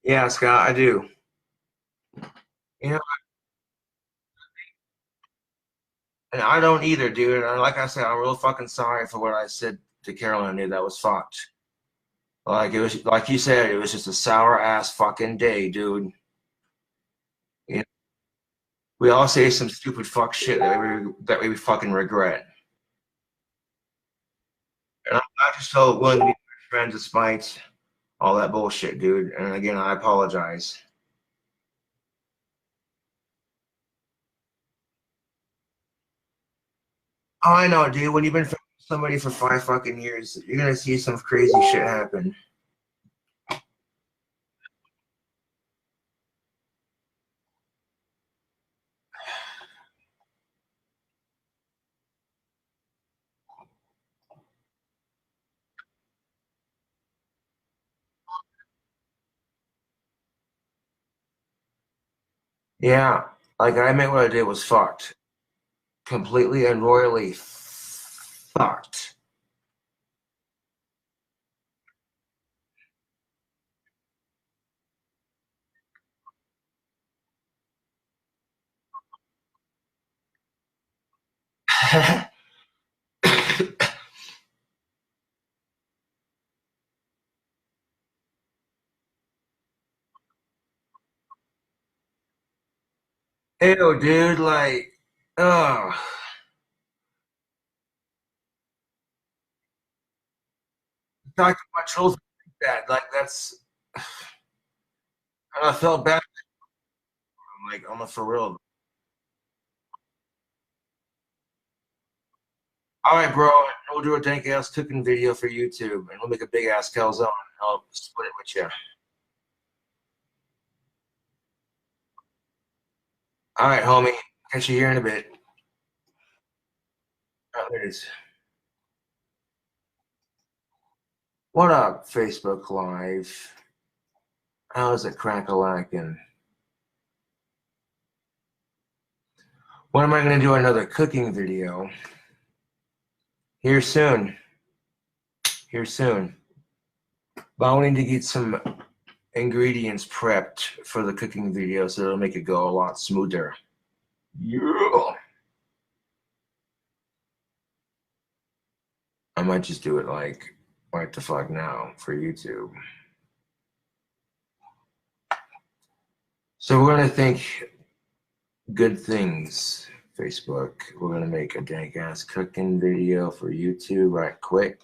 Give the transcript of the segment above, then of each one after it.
Yeah, Scott, I do. You know, and I don't either, dude. And like I said, I'm real fucking sorry for what I said to Carolyn, dude. That was fucked. Like it was, like you said, it was just a sour ass fucking day, dude. You know, we all say some stupid fuck shit that we fucking regret. And I'm just so willing to be friends despite all that bullshit, dude. And again, I apologize. Oh, I know, dude. When you've been friends with somebody for 5 fucking years, you're gonna see some crazy shit happen. Yeah, like I admit what I did was fucked. Completely and royally fucked. Ew, dude, like, oh, talk to my children like that. Like, that's, I felt bad. I'm like, I'm a for real. All right, bro, we'll do a dank ass cooking video for YouTube and we'll make a big ass calzone. I'll split it with you. All right, homie. Catch you here in a bit. Oh, there it is. What up, Facebook Live? How's it crack-a-lackin'? When am I going to do another cooking video? Here soon. Here soon. But I need to get some ingredients prepped for the cooking video so it'll make it go a lot smoother. Yeah. I might just do it like right the fuck now for YouTube. So we're gonna think good things, Facebook. We're gonna make a dank ass cooking video for YouTube right quick.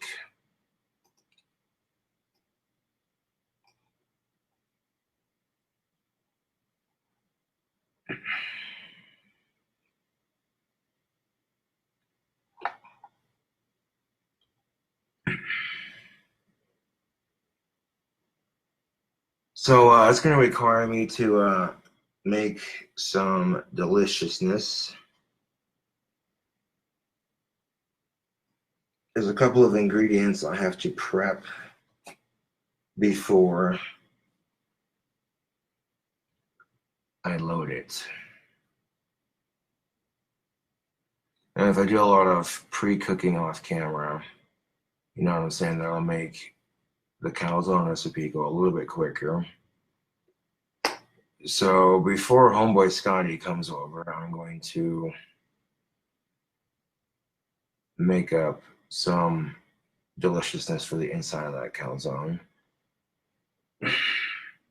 So it's gonna require me to make some deliciousness. There's a couple of ingredients I have to prep before I load it. And if I do a lot of pre-cooking off camera, you know what I'm saying, that'll make the calzone recipe go a little bit quicker. So before homeboy Scotty comes over, I'm going to make up some deliciousness for the inside of that calzone.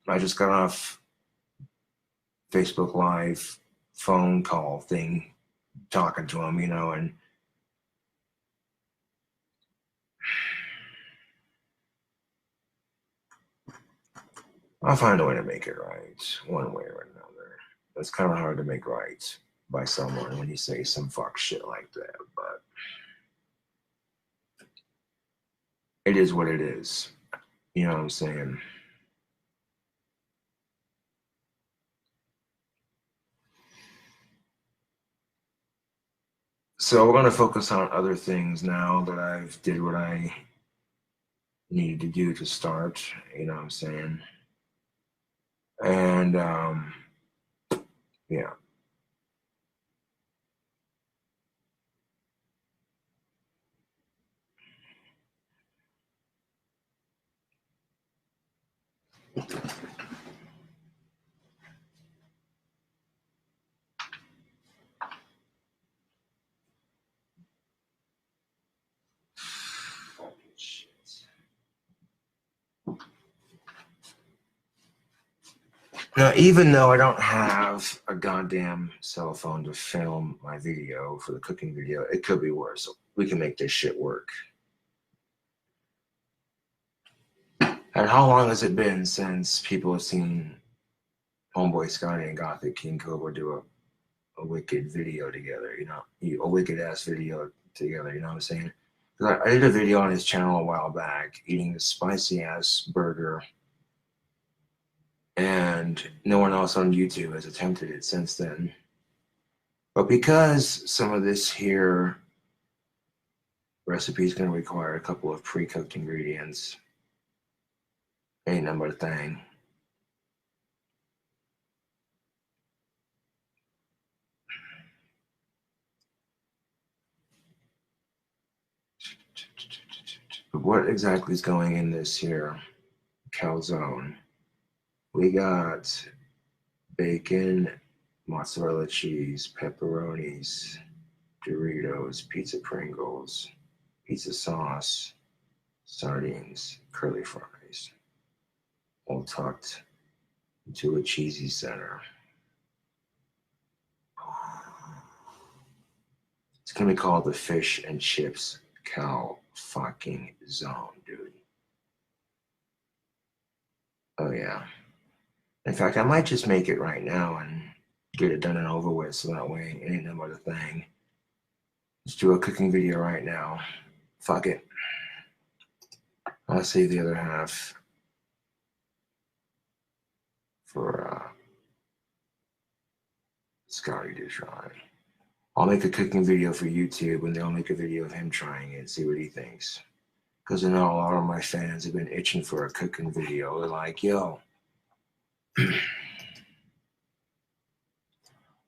I just got off Facebook Live phone call thing talking to him, you know, and I'll find a way to make it right, one way or another. It's kind of hard to make right by someone when you say some fuck shit like that, but it is what it is. You know what I'm saying? So we're going to focus on other things now that I've did what I needed to do to start. You know what I'm saying? And yeah. Now, even though I don't have a goddamn cell phone to film my video for the cooking video, it could be worse. We can make this shit work. And how long has it been since people have seen Homeboy Scotty and Gothic King Cobra do a wicked video together, you know, a wicked ass video together, you know what I'm saying? I did a video on his channel a while back eating this spicy ass burger, and no one else on YouTube has attempted it since then. But because some of this here recipe is going to require a couple of pre-cooked ingredients, ain't no but thing. But what exactly is going in this here calzone? We got bacon, mozzarella cheese, pepperonis, Doritos, pizza Pringles, pizza sauce, sardines, curly fries, all tucked into a cheesy center. It's gonna be called the fish and chips cal fucking zone, dude. Oh yeah. In fact, I might just make it right now and get it done and over with, so that way it ain't no other thing. Let's do a cooking video right now. Fuck it. I'll save the other half for Scotty to try. I'll make a cooking video for YouTube, and they'll make a video of him trying it and see what he thinks. Because I know a lot of my fans have been itching for a cooking video. They're like, yo,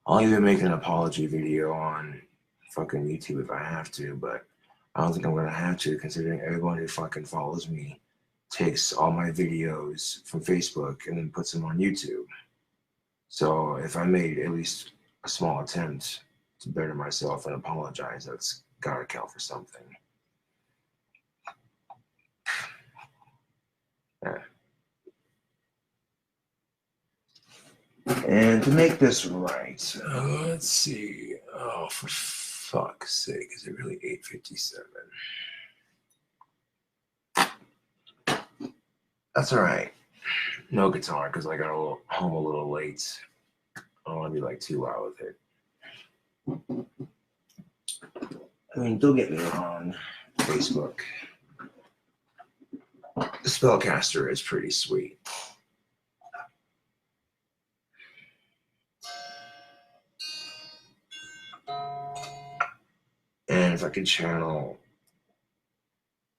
I'll even make an apology video on fucking YouTube if I have to, but I don't think I'm gonna have to, considering everyone who fucking follows me takes all my videos from Facebook and then puts them on YouTube. So if I made at least a small attempt to better myself and apologize, that's gotta count for something. Yeah. And to make this right, let's see. Oh, for fuck's sake, is it really 8:57? That's all right. No guitar, because I got home a little late. I don't want to be like too loud with it. I mean, don't get me wrong, Facebook. The Spellcaster is pretty sweet. And if I could channel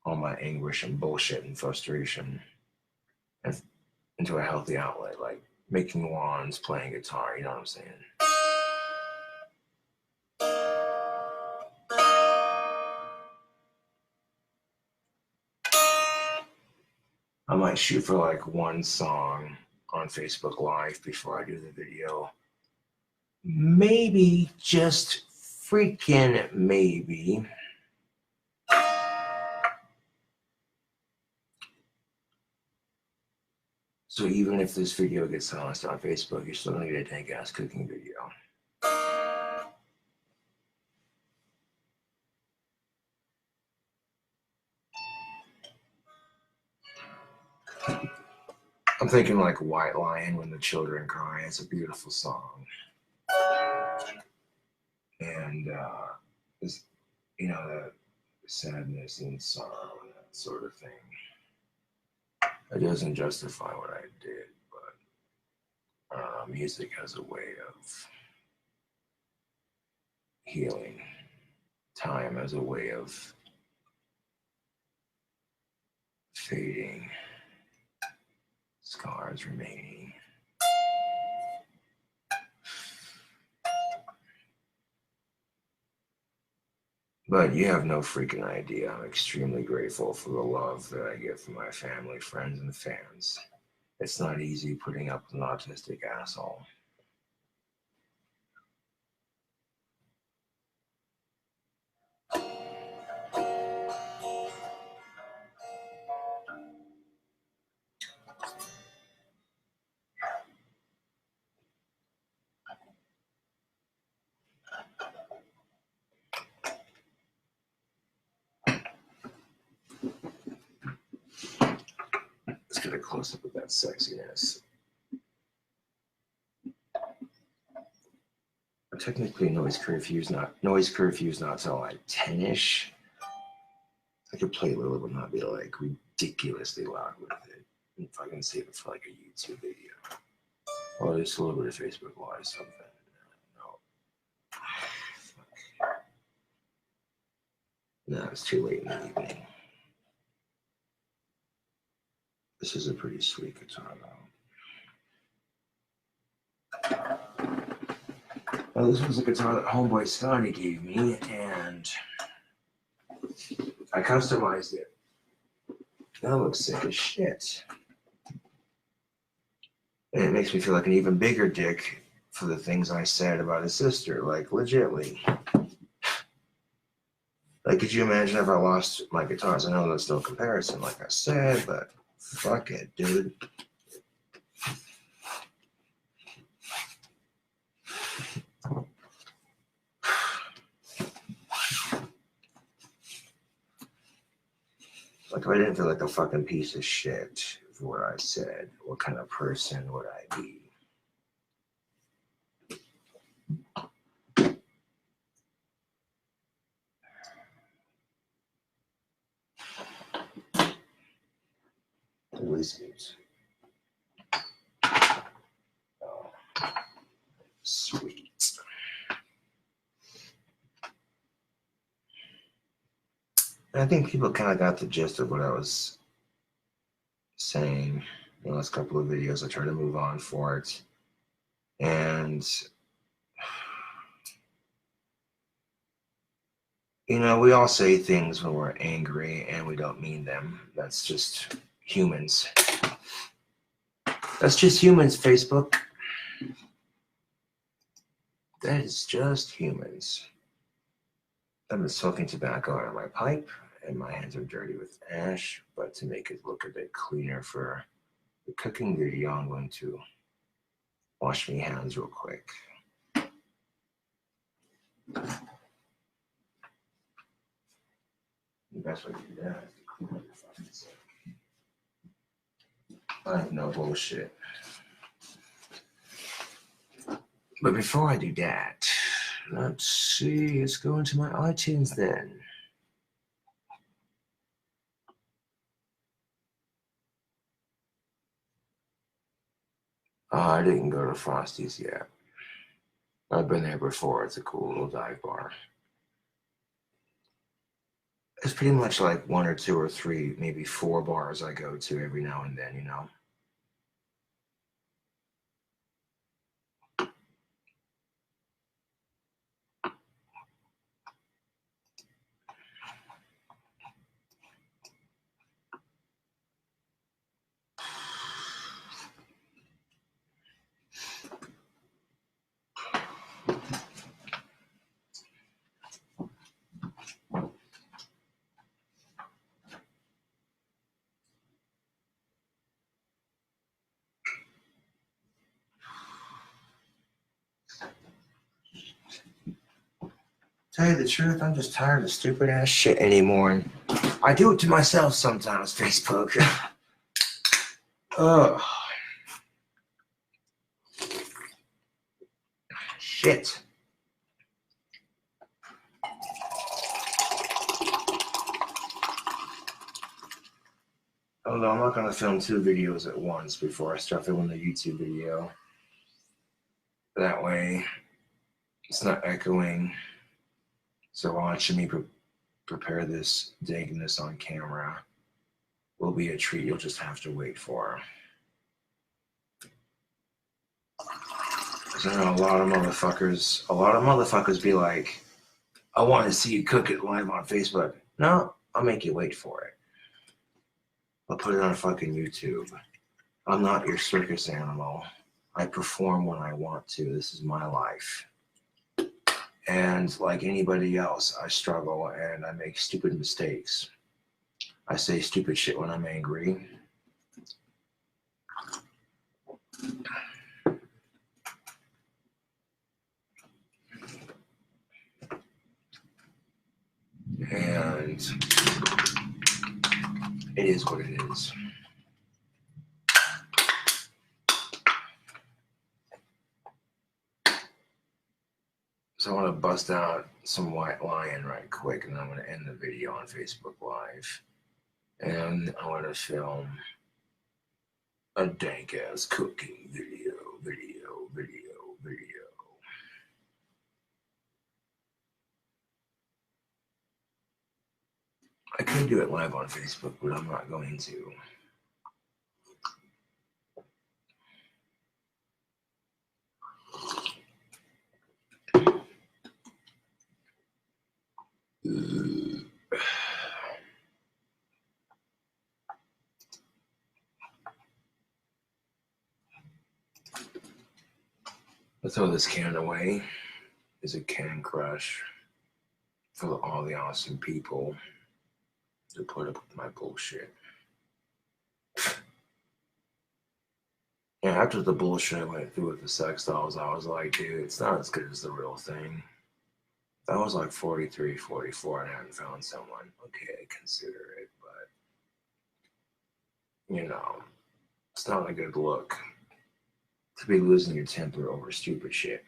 all my anguish and bullshit and frustration into a healthy outlet, like making wands, playing guitar, you know what I'm saying? I might shoot for like one song on Facebook Live before I do the video. Maybe, just freaking maybe. So even if this video gets silenced on Facebook, you're still gonna get a dank ass cooking video. I'm thinking like White Lion, When the Children Cry. It's a beautiful song. And it's, you know, that sadness and sorrow and that sort of thing. It doesn't justify what I did, but music has a way of healing. Time has a way of fading, scars remaining. But you have no freaking idea. I'm extremely grateful for the love that I get from my family, friends, and fans. It's not easy putting up with an autistic asshole. Get a close up of that sexiness. But technically, noise curfew's not till like 10-ish. I could play a little, but not be like ridiculously loud with it. If I can save it for like a YouTube video, or just a little bit of Facebook Live, something. No, it's too late in the evening. This is a pretty sweet guitar, though. Well, this was a guitar that Homeboy Scotty gave me, and I customized it. That looks sick as shit. And it makes me feel like an even bigger dick for the things I said about his sister, like legitly. Like, could you imagine if I lost my guitars? I know that's no comparison, like I said, but fuck it, dude. Like, if I didn't feel like a fucking piece of shit for what I said, what kind of person would I be? Lizards. Oh, sweet. I think people kind of got the gist of what I was saying in the last couple of videos. I tried to move on for it. And, you know, we all say things when we're angry and we don't mean them. That's just humans. That's just humans, Facebook. That is just humans. I've been smoking tobacco out of my pipe, and my hands are dirty with ash, but to make it look a bit cleaner for the cooking video, I'm going to wash my hands real quick. The best way to do that is to clean up your fucking sink. I have no bullshit. But before I do that, let's see, let's go into my iTunes then. I didn't go to Frosty's yet. I've been there before. It's a cool little dive bar. It's pretty much like 1 or 2 or 3, maybe 4 bars I go to every now and then, you know? Tell you the truth, I'm just tired of stupid ass shit anymore. I do it to myself sometimes, Facebook. Ugh. Shit. Although I'm not going to film 2 videos at once before I start filming the YouTube video. That way, it's not echoing. So watching me prepare this, digging this on camera will be a treat you'll just have to wait for. Because I know a lot of motherfuckers be like, I want to see you cook it live on Facebook. No, I'll make you wait for it. I'll put it on fucking YouTube. I'm not your circus animal. I perform when I want to. This is my life. And like anybody else, I struggle and I make stupid mistakes. I say stupid shit when I'm angry. And it is what it is. So I want to bust out some White Lion right quick, and I'm going to end the video on Facebook Live. And I want to film a dank-ass cooking video. I could do it live on Facebook, but I'm not going to. I'll throw this can away. It's a can crush for all the awesome people who put up with my bullshit. Yeah, after the bullshit I went through with the sex dolls, I was like, dude, it's not as good as the real thing. That was like 43, 44, and I hadn't found someone. Okay, consider it, but, you know, it's not a good look to be losing your temper over stupid shit.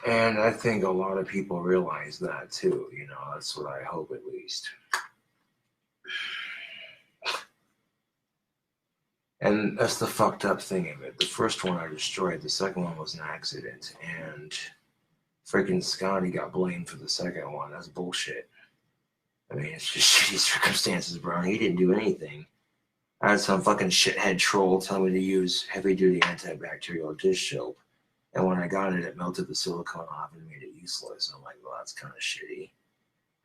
And I think a lot of people realize that too, you know, that's what I hope at least. And that's the fucked up thing of it. The first one I destroyed, the second one was an accident, and freaking Scotty got blamed for the second one. That's bullshit. I mean, it's just shitty circumstances, bro. He didn't do anything. I had some fucking shithead troll tell me to use heavy-duty antibacterial dish soap. And when I got it, it melted the silicone off and made it useless. I'm like, well, that's kind of shitty.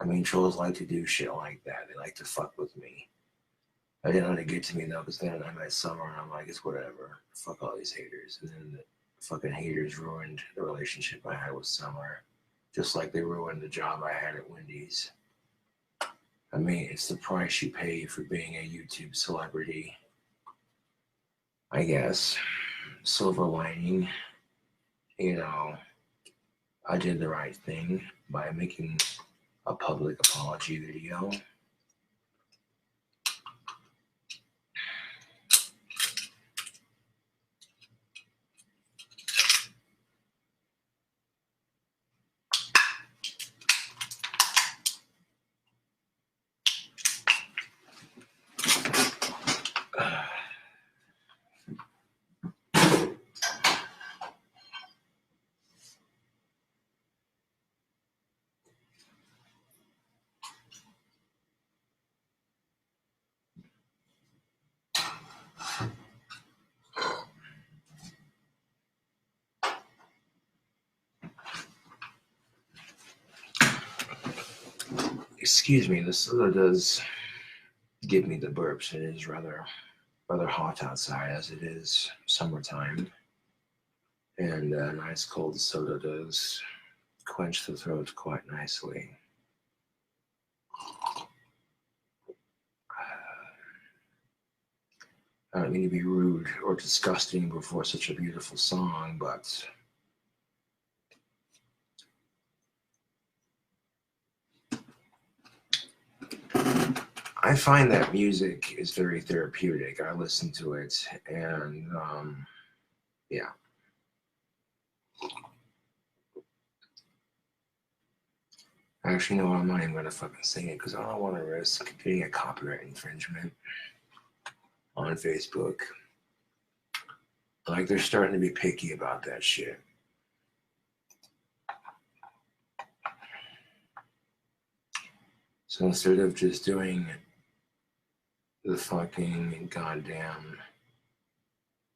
I mean, trolls like to do shit like that. They like to fuck with me. I didn't let it get to me, though, because then I met Summer, and I'm like, it's whatever. Fuck all these haters. And then the fucking haters ruined the relationship I had with Summer, just like they ruined the job I had at Wendy's. I mean, it's the price you pay for being a YouTube celebrity. I guess. Silver lining. You know, I did the right thing by making a public apology video. Excuse me, the soda does give me the burps. It is rather hot outside, as it is summertime. And a nice cold soda does quench the throat quite nicely. I don't mean to be rude or disgusting before such a beautiful song, but I find that music is very therapeutic. I listen to it, and yeah. Actually, no, I'm not even going to fucking sing it because I don't want to risk getting a copyright infringement on Facebook. Like, they're starting to be picky about that shit. So instead of just doing the fucking goddamn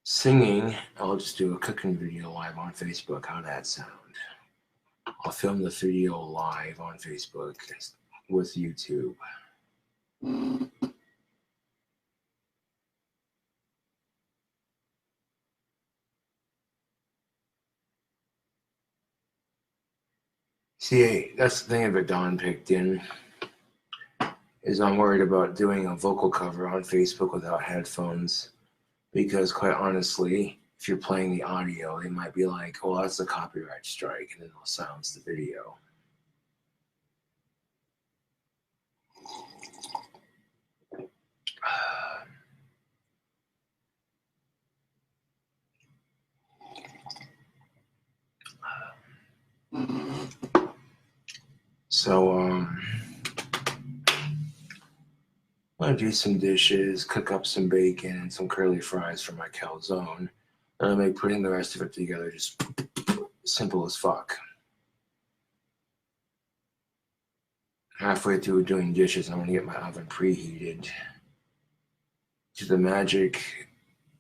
singing, I'll just do a cooking video live on Facebook. How'd that sound? I'll film the video live on Facebook with YouTube. See, that's the thing that Don picked in, is I'm worried about doing a vocal cover on Facebook without headphones, because quite honestly, if you're playing the audio, they might be like, "Oh, that's a copyright strike," and then they'll silence the video. So, I'm gonna do some dishes, cook up some bacon and some curly fries for my calzone, and I'll make putting the rest of it together just simple as fuck. Halfway through doing dishes, I'm gonna get my oven preheated to the magic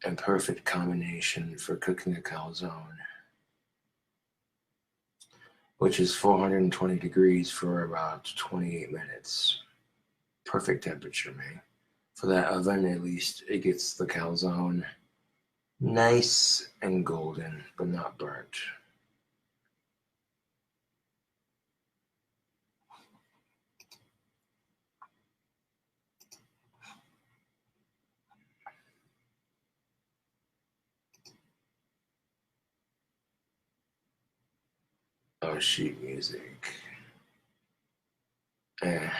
and perfect combination for cooking a calzone, which is 420 degrees for about 28 minutes. Perfect temperature, man. For that oven, at least it gets the calzone nice and golden, but not burnt. Oh, sheet music. Yeah,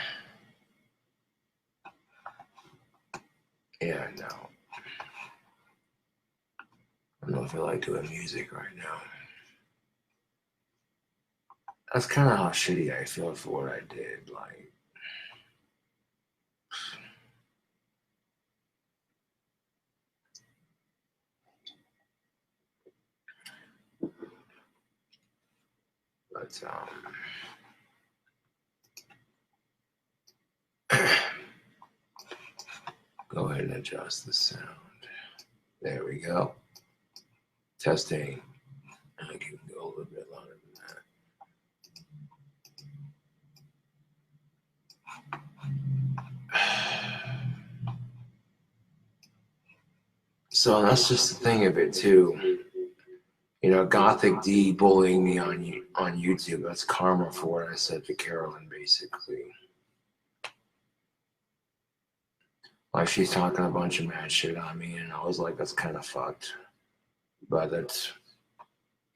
no. I don't feel like doing music right now. That's kind of how shitty I feel for what I did. Like, but go ahead and adjust the sound. There we go. Testing. I can go a little bit louder than that. So that's just the thing of it too. You know, Gothic D bullying me on YouTube. That's karma for what I said to Carolyn, basically. Like, she's talking a bunch of mad shit on me, and I was like, that's kind of fucked. But that's,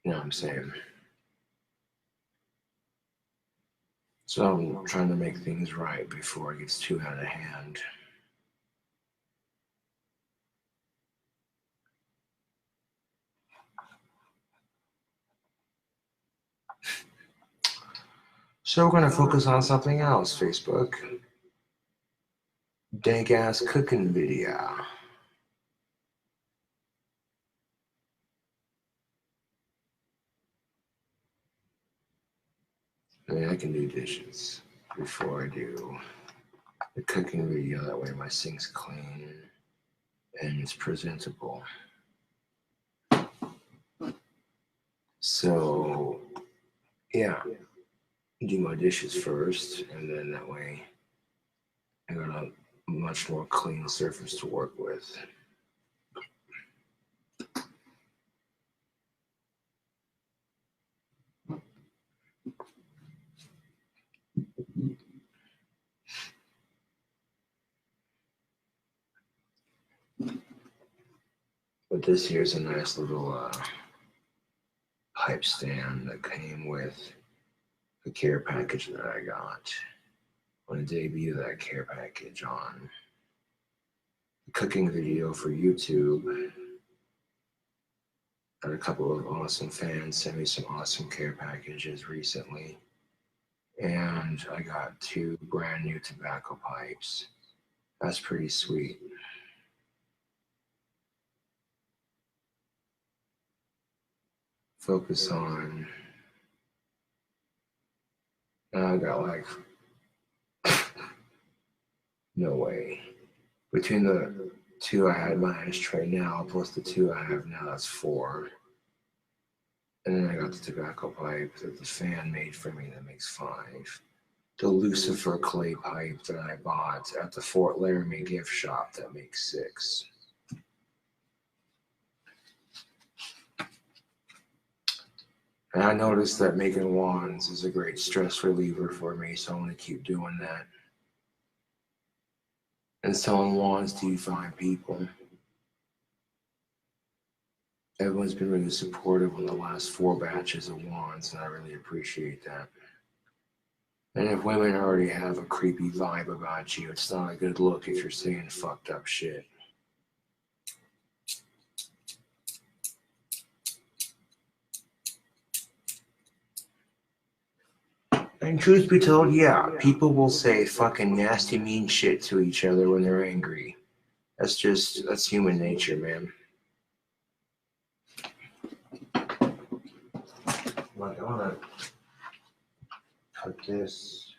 you know what I'm saying? So I'm trying to make things right before it gets too out of hand. So we're going to focus on something else, Facebook. Dank ass cooking video. I mean, I can do dishes before I do the cooking video. That way my sink's clean and it's presentable. So, yeah, do my dishes first, and then that way I got a much more clean surface to work with. But this here's a nice little pipe stand that came with the care package that I got. I want to debut that care package on the cooking video for YouTube. Got a couple of awesome fans send me some awesome care packages recently. And I got 2 brand new tobacco pipes. That's pretty sweet. Focus on. I got like, no way. Between the 2 I had in my ashtray now, plus the 2 I have now, that's 4. And then I got the tobacco pipe that the fan made for me that makes 5. The Lucifer clay pipe that I bought at the Fort Laramie gift shop that makes 6. And I noticed that making wands is a great stress reliever for me, so I'm going to keep doing that. And selling wands to you fine people. Everyone's been really supportive on the last 4 batches of wands, and I really appreciate that. And if women already have a creepy vibe about you, it's not a good look if you're saying fucked up shit. And truth be told, yeah, people will say fucking nasty, mean shit to each other when they're angry. That's human nature, man. Like, I want to put this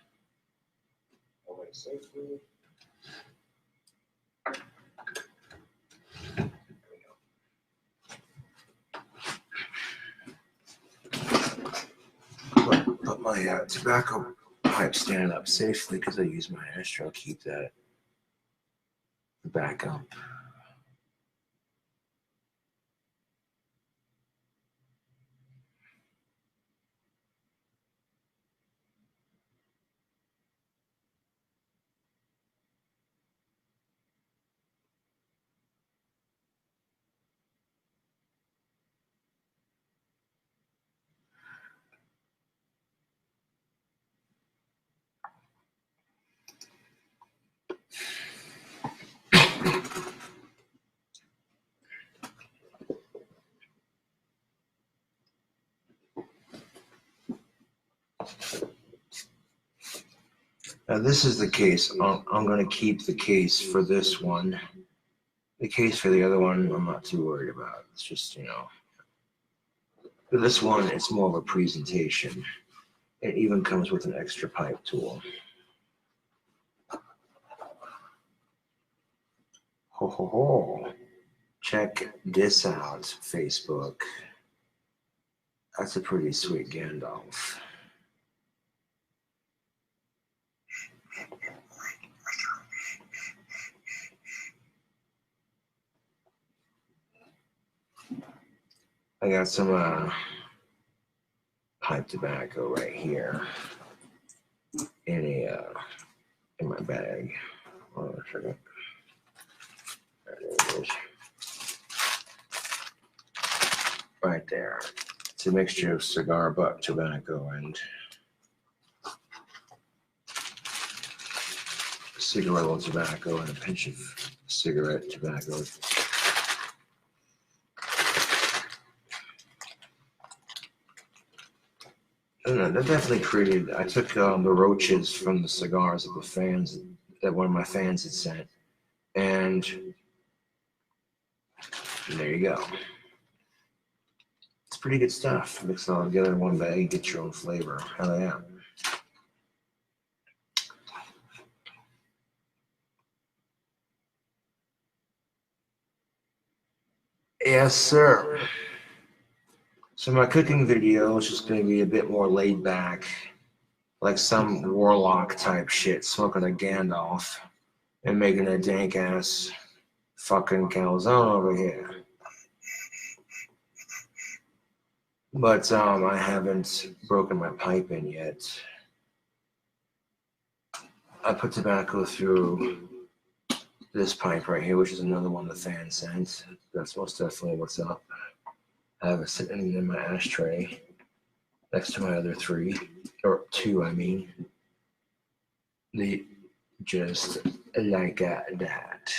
away safely. Put my tobacco pipe stand up safely because I use my ashtray. I'll keep that back up. Now this is the case. I'm going to keep the case for this one. The case for the other one, I'm not too worried about. It's just, for this one, it's more of a presentation. It even comes with an extra pipe tool. Ho ho ho. Check this out, Facebook. That's a pretty sweet Gandalf. I got some pipe tobacco right here in my bag. Hold on a second. There it is. Right there. It's a mixture of cigar butt tobacco and cigarillo tobacco and a pinch of cigarette tobacco. That definitely created. I took the roaches from the cigars of the fans that one of my fans had sent, and there you go. It's pretty good stuff. Mix it all together in one bag, get your own flavor. Hell yeah. Yes, sir. So my cooking video is just going to be a bit more laid back, like some warlock type shit, smoking a Gandalf and making a dank ass fucking calzone over here. But I haven't broken my pipe in yet. I put tobacco through this pipe right here, which is another one the fan sent. That's most definitely what's up. I have it sitting in my ashtray next to my other 3, or 2, I mean. Just like that.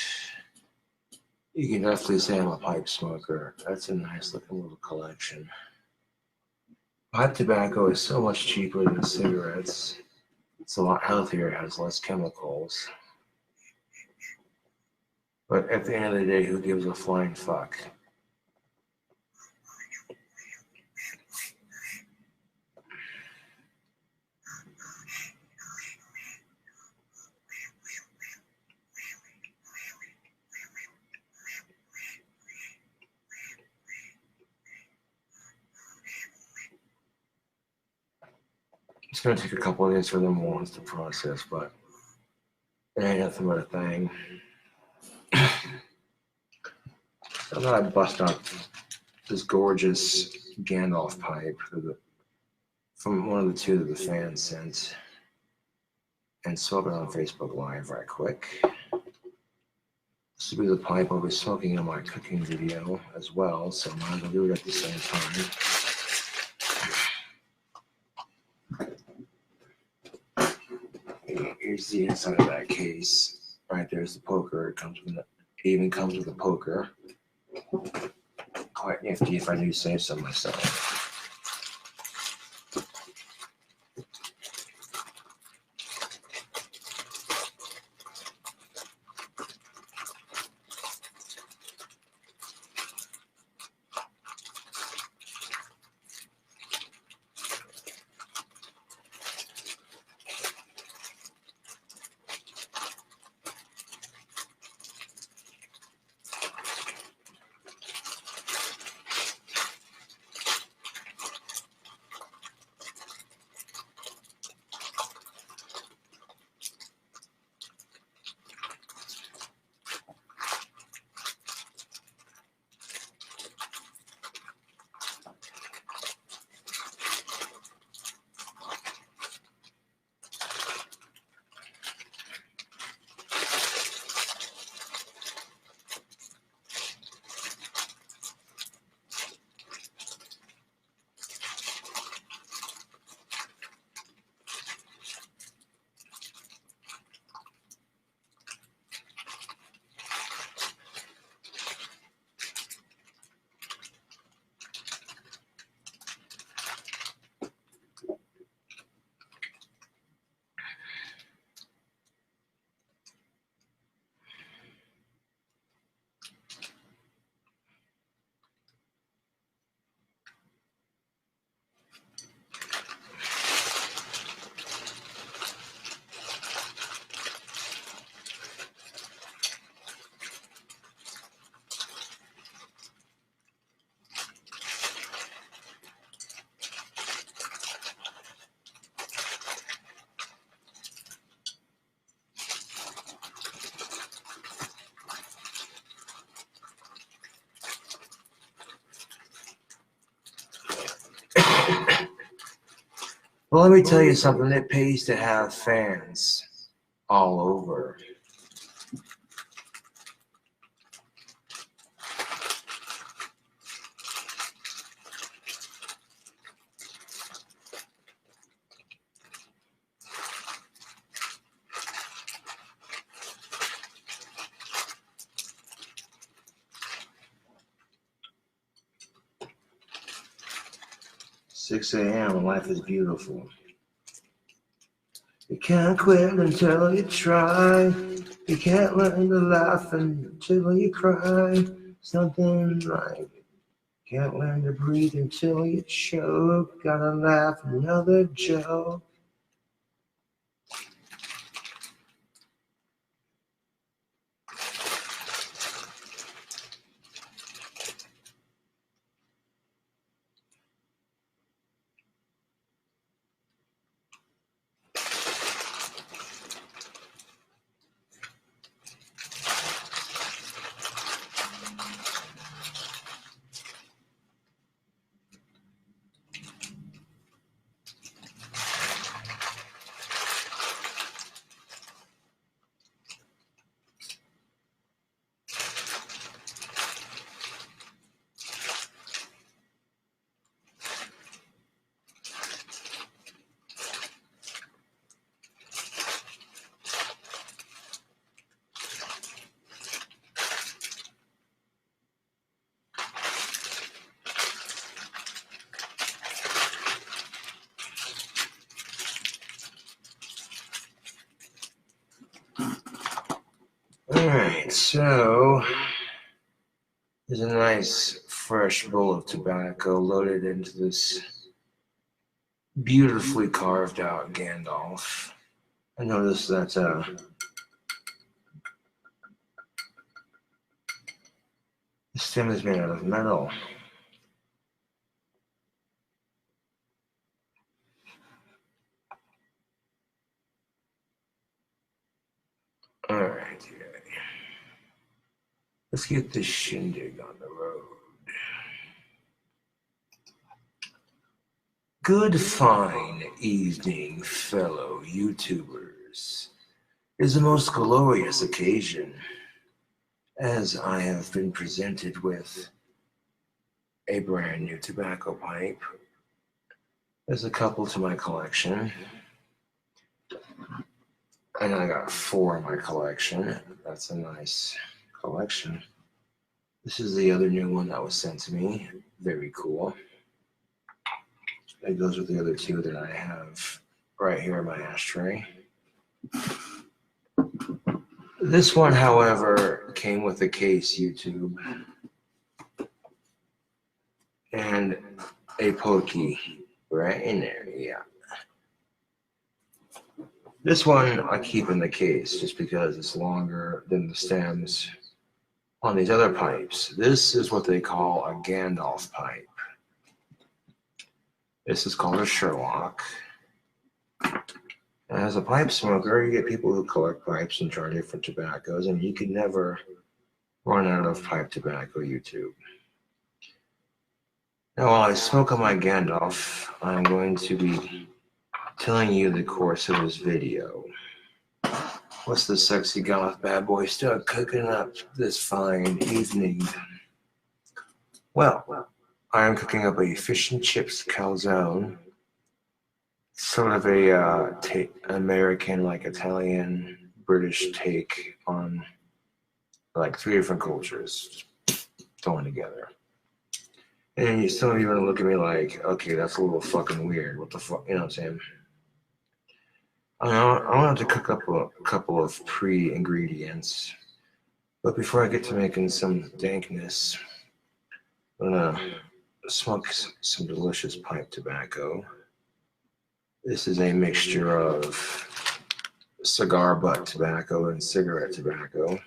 You can definitely say I'm a pipe smoker. That's a nice looking little collection. Pipe tobacco is so much cheaper than cigarettes. It's a lot healthier, it has less chemicals. But at the end of the day, who gives a flying fuck? It's going to take a couple of days for them ones to process, but it ain't nothing but a thing. So then I bust out this gorgeous Gandalf pipe from one of the 2 that the fans sent and smoke it on Facebook Live right quick. This will be the pipe I'll be smoking in my cooking video as well, so I might as well do it at the same time. Here's the inside of that case. Right there's the poker. It even comes with a poker. Quite nifty if I do say so myself. Well, let me tell you something. It pays to have fans all over. "6 a.m. and life is beautiful. You can't quit until you try. You can't learn to laugh until you cry. Something like can't learn to breathe until you choke. Gotta laugh another joke." Alright, so there's a nice fresh bowl of tobacco loaded into this beautifully carved out Gandalf. I noticed that the stem is made out of metal. Alright, let's get this shindig on the road. Good fine evening, fellow YouTubers. It is a most glorious occasion. as I have been presented with a brand new tobacco pipe. There's a couple to my collection. And I got 4 in my collection. That's a nice collection. This is the other new one that was sent to me. Very cool. And those are the other 2 that I have right here in my ashtray. This one, however, came with a case, YouTube, and a pokey right in there, yeah. This one I keep in the case just because it's longer than the stems on these other pipes. This is what they call a Gandalf pipe. This is called a Sherlock. As a pipe smoker, you get people who collect pipes and try different tobaccos, and you can never run out of pipe tobacco, YouTube. Now, while I smoke on my Gandalf, I'm going to be telling you the course of this video. What's the sexy goth bad boy still cooking up this fine evening? Well, I am cooking up a fish and chips calzone. Sort of a American, like Italian, British take on like 3 different cultures thrown together. And some of you are gonna look at me like, okay, that's a little fucking weird. What the fuck, you know what I'm saying? I want to cook up a couple of pre-ingredients, but before I get to making some dankness, I'm gonna smoke some delicious pipe tobacco. This is a mixture of cigar butt tobacco and cigarette tobacco.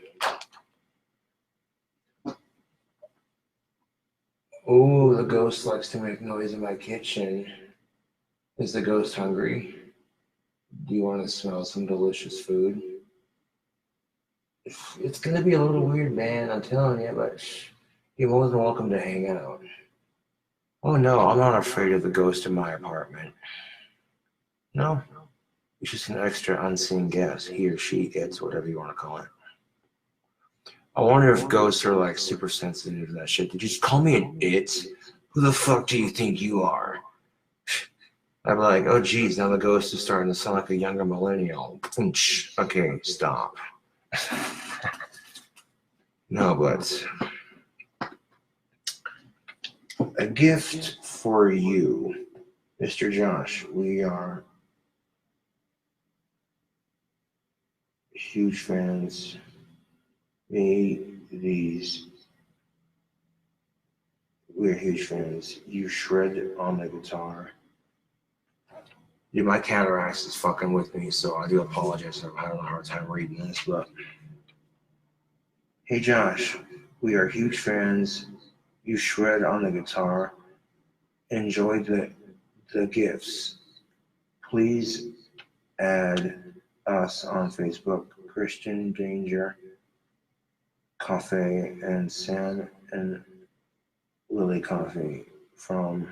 Oh, the ghost likes to make noise in my kitchen. Is the ghost hungry? Do you want to smell some delicious food? It's going to be a little weird, man, I'm telling you, but you're more than welcome to hang out. Oh, no, I'm not afraid of the ghost in my apartment. No, it's just an extra unseen guest. He or she, it's whatever you want to call it. I wonder if ghosts are like super sensitive to that shit. Did you just call me an it? Who the fuck do you think you are? I'd be like, oh geez, now the ghost is starting to sound like a younger millennial. Okay, stop. No, but a gift for you, Mr. Josh. We are huge fans. We're huge fans. You shred on the guitar. Dude, my cataracts is fucking with me, so I do apologize if I'm having a hard time reading this, but hey Josh, we are huge fans. You shred on the guitar. Enjoy the gifts. Please add us on Facebook, Christian Danger Cafe and Sam and Lily Coffee from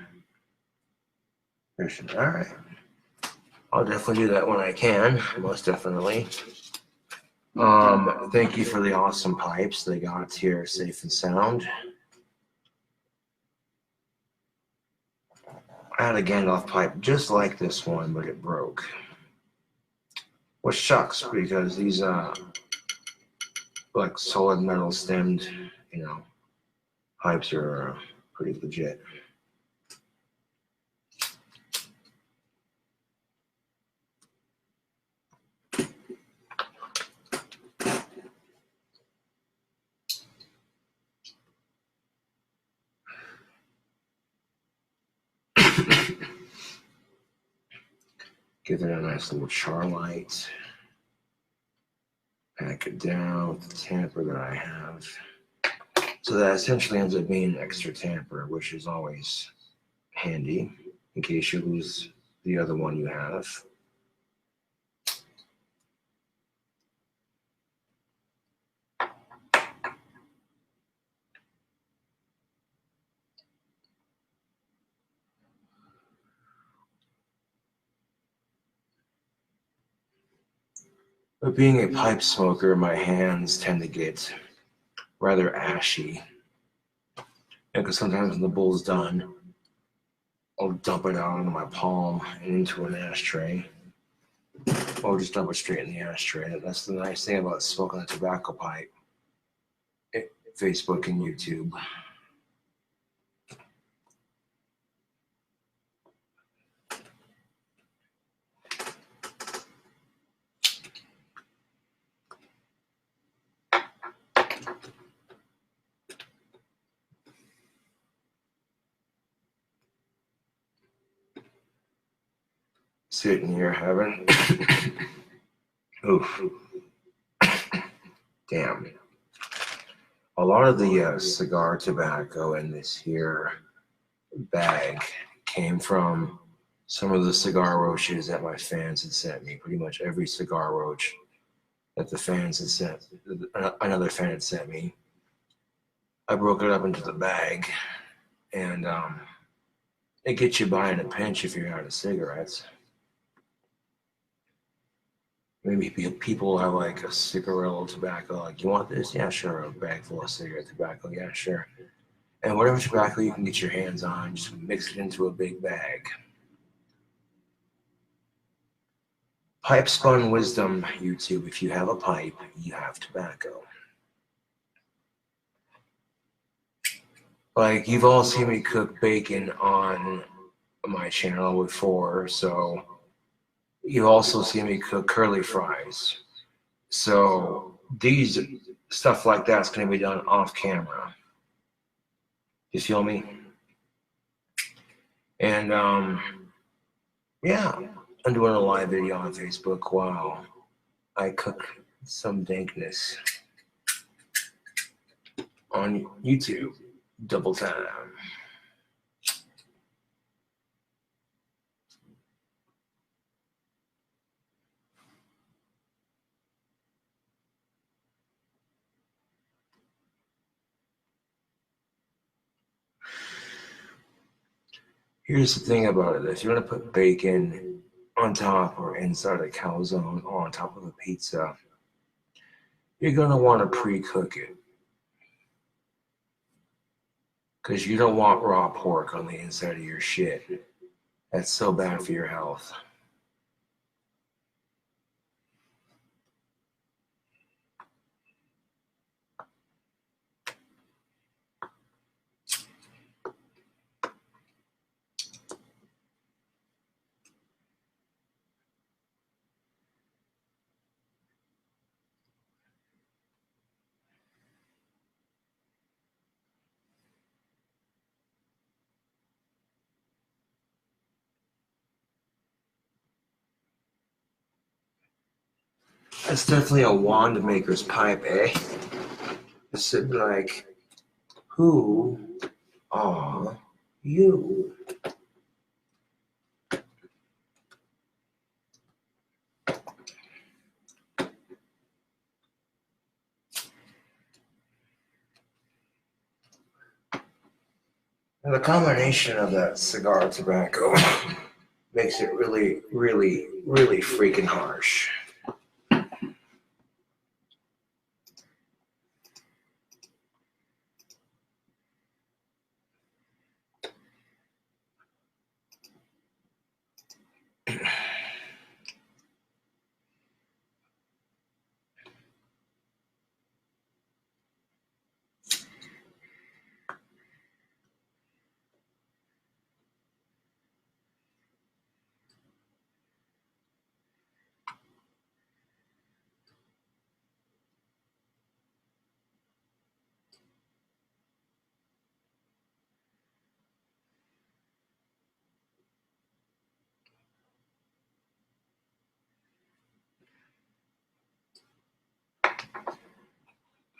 Christian. All right. I'll definitely do that when I can, most definitely. Thank you for the awesome pipes. They got here safe and sound. I had a Gandalf pipe just like this one, but it broke. Which sucks because these like solid metal stemmed, pipes are pretty legit. Give it a nice little char light. Pack it down with the tamper that I have. So that essentially ends up being an extra tamper, which is always handy in case you lose the other one you have. But being a pipe smoker, my hands tend to get rather ashy. Because sometimes when the bowl's done, I'll dump it out onto my palm and into an ashtray. Or just dump it straight in the ashtray. That's the nice thing about smoking a tobacco pipe. Facebook and YouTube. Sitting here having oof. Damn. A lot of the cigar tobacco in this here bag came from some of the cigar roaches that my fans had sent me. Pretty much every cigar roach that the fans had sent, another fan had sent me. I broke it up into the bag, and it gets you by in a pinch if you're out of cigarettes. Maybe people have like a cigarillo tobacco, like, you want this? Yeah, sure. A bag full of cigarette tobacco, yeah, sure. And whatever tobacco you can get your hands on, just mix it into a big bag. Pipe spun wisdom, YouTube. If you have a pipe, you have tobacco. Like, you've all seen me cook bacon on my channel before, so you also see me cook curly fries. So these stuff like that's going to be done off camera. You feel me? And yeah, I'm doing a live video on Facebook while I cook some dankness on YouTube. Double time. Here's the thing about it. If you want to put bacon on top or inside a calzone or on top of a pizza, you're going to want to pre-cook it. Because you don't want raw pork on the inside of your shit. That's so bad for your health. That's definitely a wand maker's pipe, eh? It's sitting like, who are you? And the combination of that cigar tobacco makes it really, really, really freaking harsh.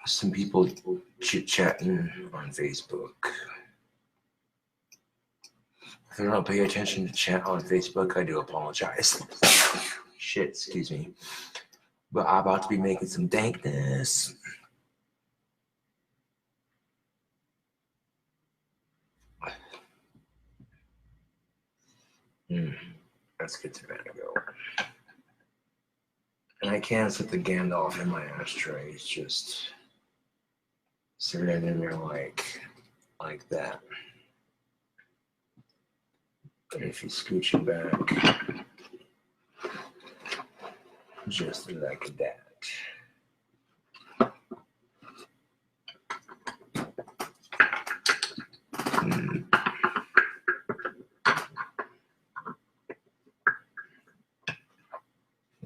Some people chit-chatting on Facebook. If I don't pay attention to chat on Facebook, I do apologize. Shit, excuse me. But I'm about to be making some dankness. That's good tobacco. And I can't set the Gandalf in my ashtray. It's just Sit it in there like that. And if you scooch it back, just like that.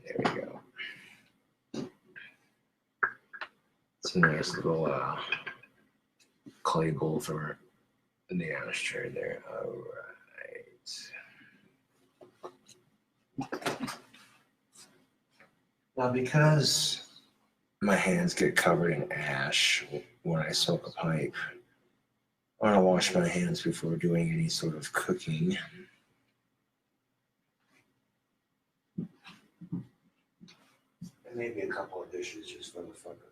There we go. It's a nice little clay bowl for the ashtray there. All right. Now, because my hands get covered in ash when I smoke a pipe, I want to wash my hands before doing any sort of cooking. And maybe a couple of dishes just for the fuck of it.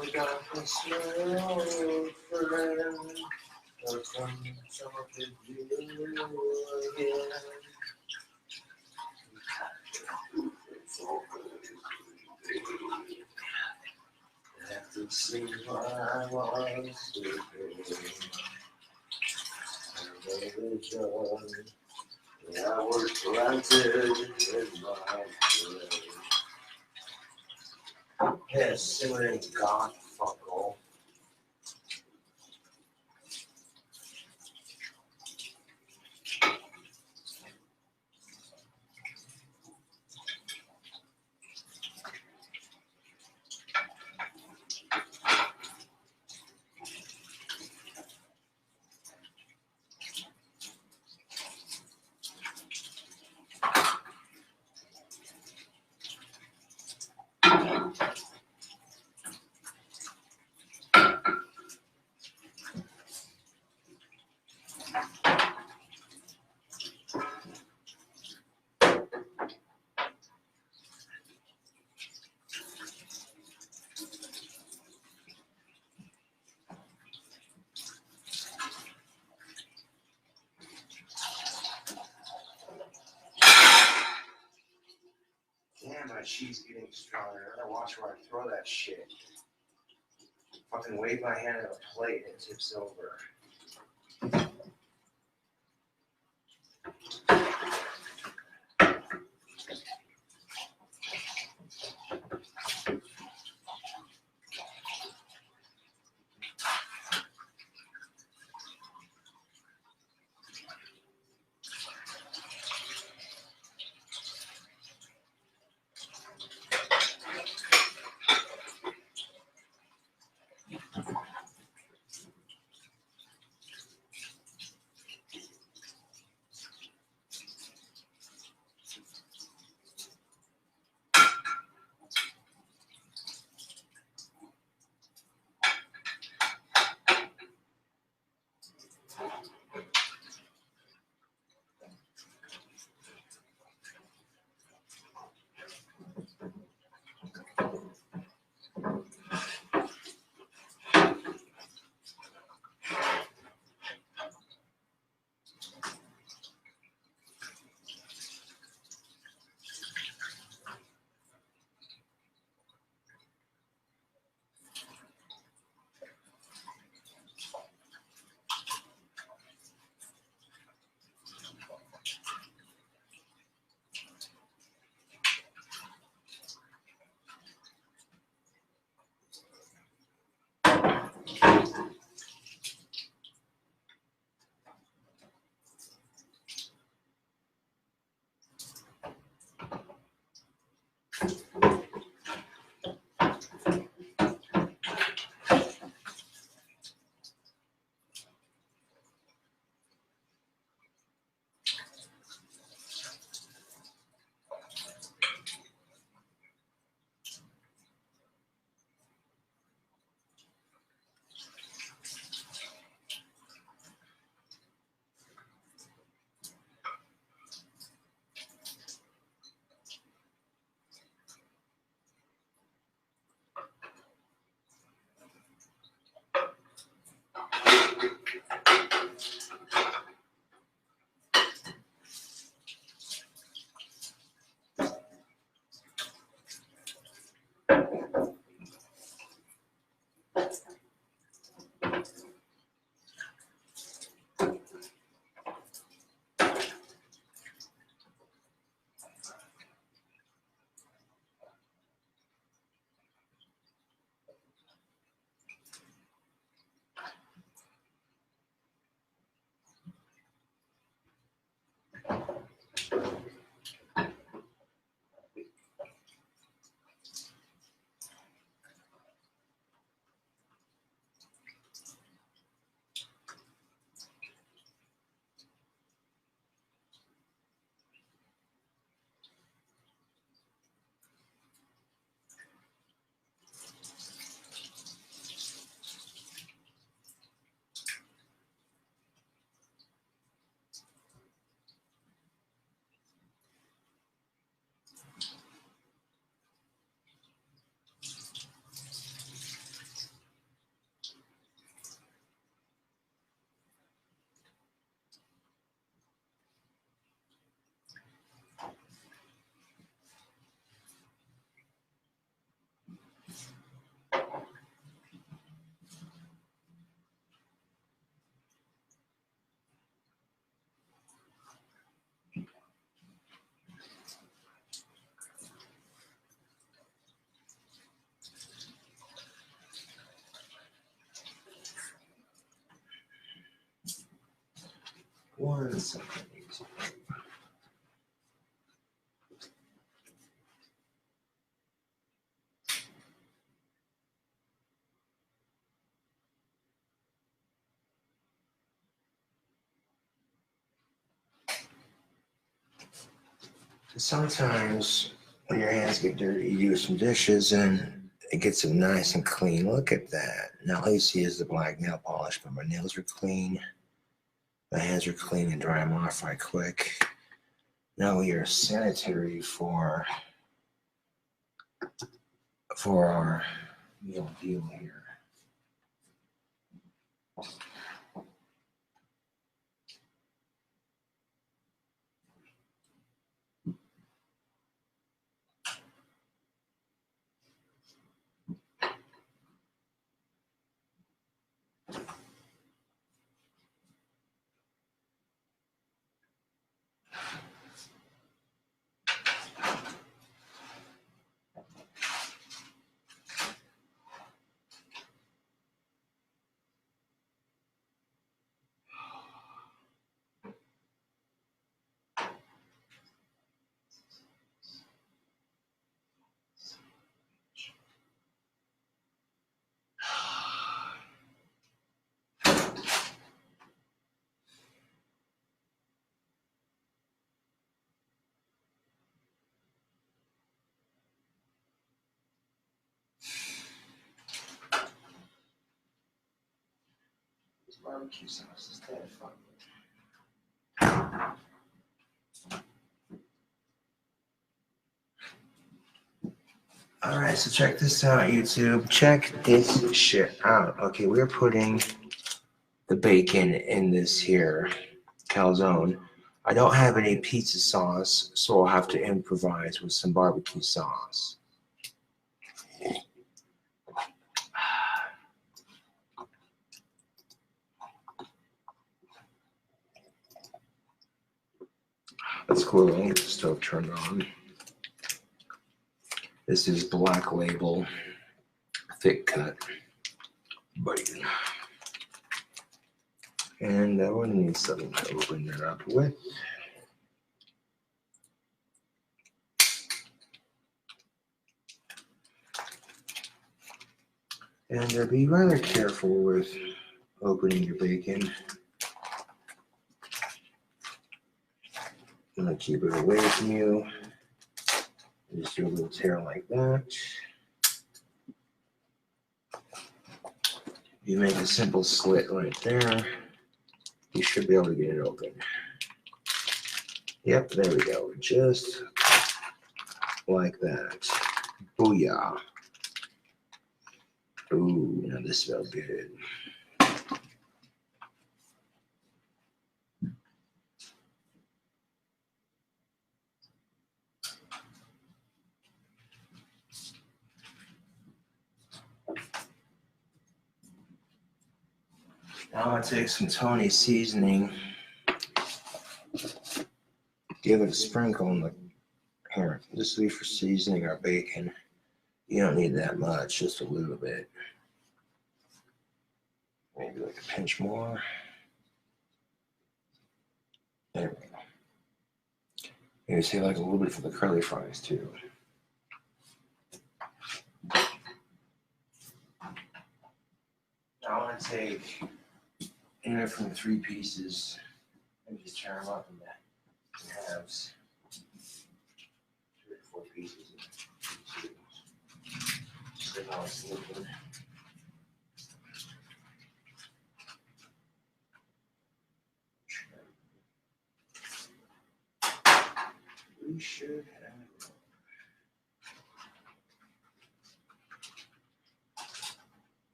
We got the smell, friend, of something new again. to see what I was doing. I was planted in my grave. Yes, simmering God fuckle. Damn, my cheese getting stronger. I gotta watch where I throw that shit. Fucking wave my hand at a plate and it tips over. 1 second. Sometimes when your hands get dirty, you do some dishes and it gets them nice and clean. Look at that. Now all you see is the black nail polish, but my nails are clean. My hands are clean and dry them off right quick. Now we are sanitary for our meal deal here. This barbecue sauce is dead fun. All right, so check this out, YouTube. Check this shit out. Okay, we're putting the bacon in this here calzone. I don't have any pizza sauce, so I'll have to improvise with some barbecue sauce. That's cool. I'll get the stove turned on. This is Black Label thick cut bacon. And I would need something to open it up with. And be rather careful with opening your bacon. I'm going to keep it away from you. Just do a little tear like that. You make a simple slit right there. You should be able to get it open. Yep, there we go. Just like that. Booyah. Ooh, now this smells good. Now I'm going to take some Tony seasoning, give it a sprinkle on the here. This will be for seasoning our bacon. You don't need that much, just a little bit. Maybe like a pinch more. There we go. Maybe say like a little bit for the curly fries too. Now I want to take anywhere from 3 pieces and just tear them up in halves. 3 or 4 pieces. Just like how it's looking. We should have.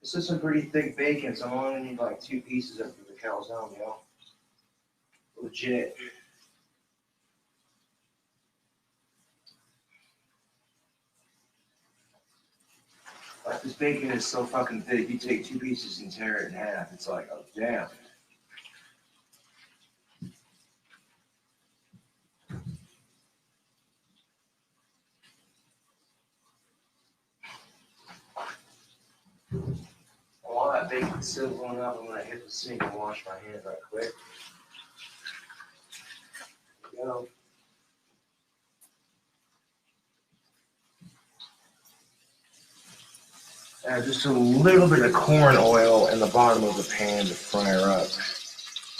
This is some pretty thick bacon, so I'm only gonna need like 2 pieces of the calzone, yo. Legit. Like this bacon is so fucking thick, you take 2 pieces and tear it in half. It's like, oh damn. While that bacon's still going up, I'm going to hit the sink and wash my hands right quick. There we go. Add just a little bit of corn oil in the bottom of the pan to fry her up.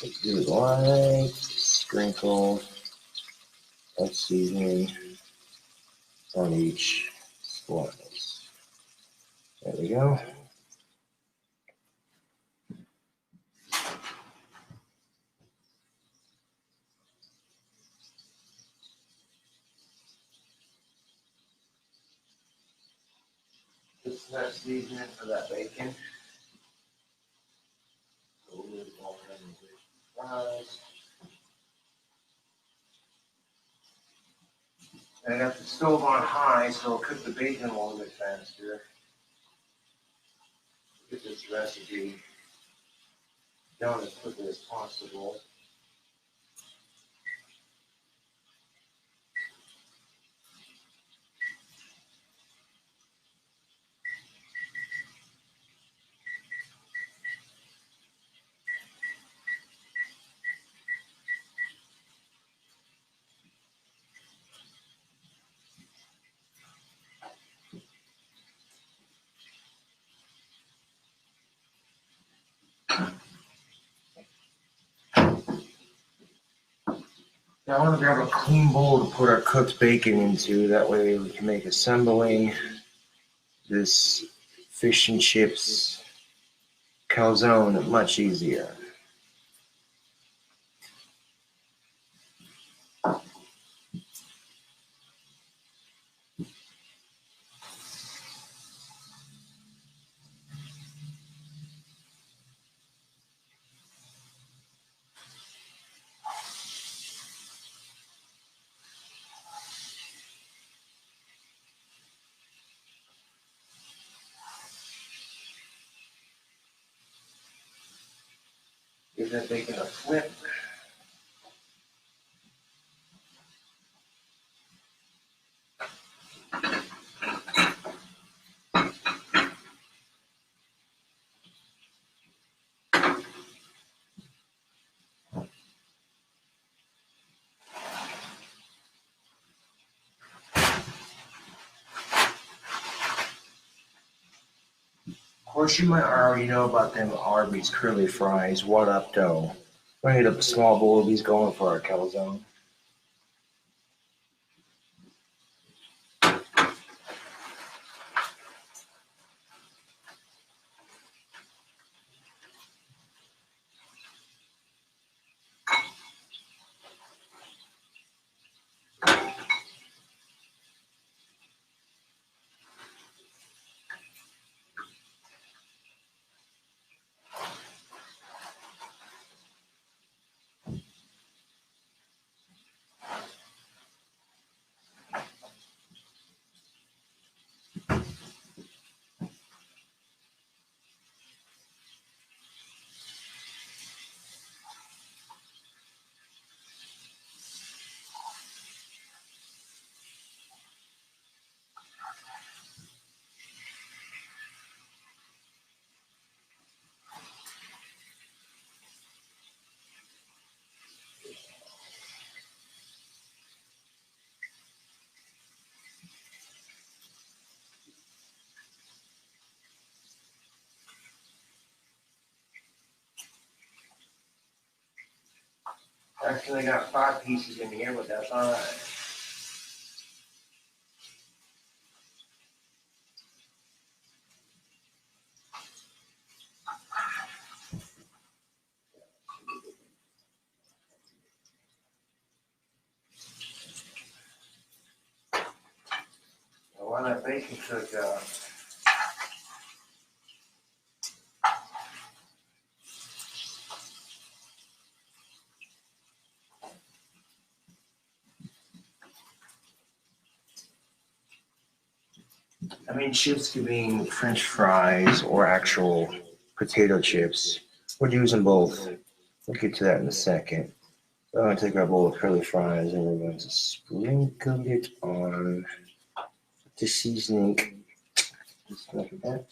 Let's do it light, sprinkle of seasoning on each slice. There we go. Just that seasoning for that bacon. A little bit more fries. And I got the stove on high, so I'll cook the bacon a little bit faster. Get this recipe done as quickly as possible. Now I want to grab a clean bowl to put our cooked bacon into. That way we can make assembling this fish and chips calzone much easier. Give that bacon a flip. Of course, you might already know about them Arby's curly fries. What up, though? We're gonna hit up a small bowl of these going for our calzone. Actually, I got 5 pieces in here, but that's all right. While that bacon cooked up, I mean, chips could be French fries or actual potato chips. We're using both. We'll get to that in a second. So I'm going to take our bowl of curly fries and we're going to sprinkle it on the seasoning. Just like that.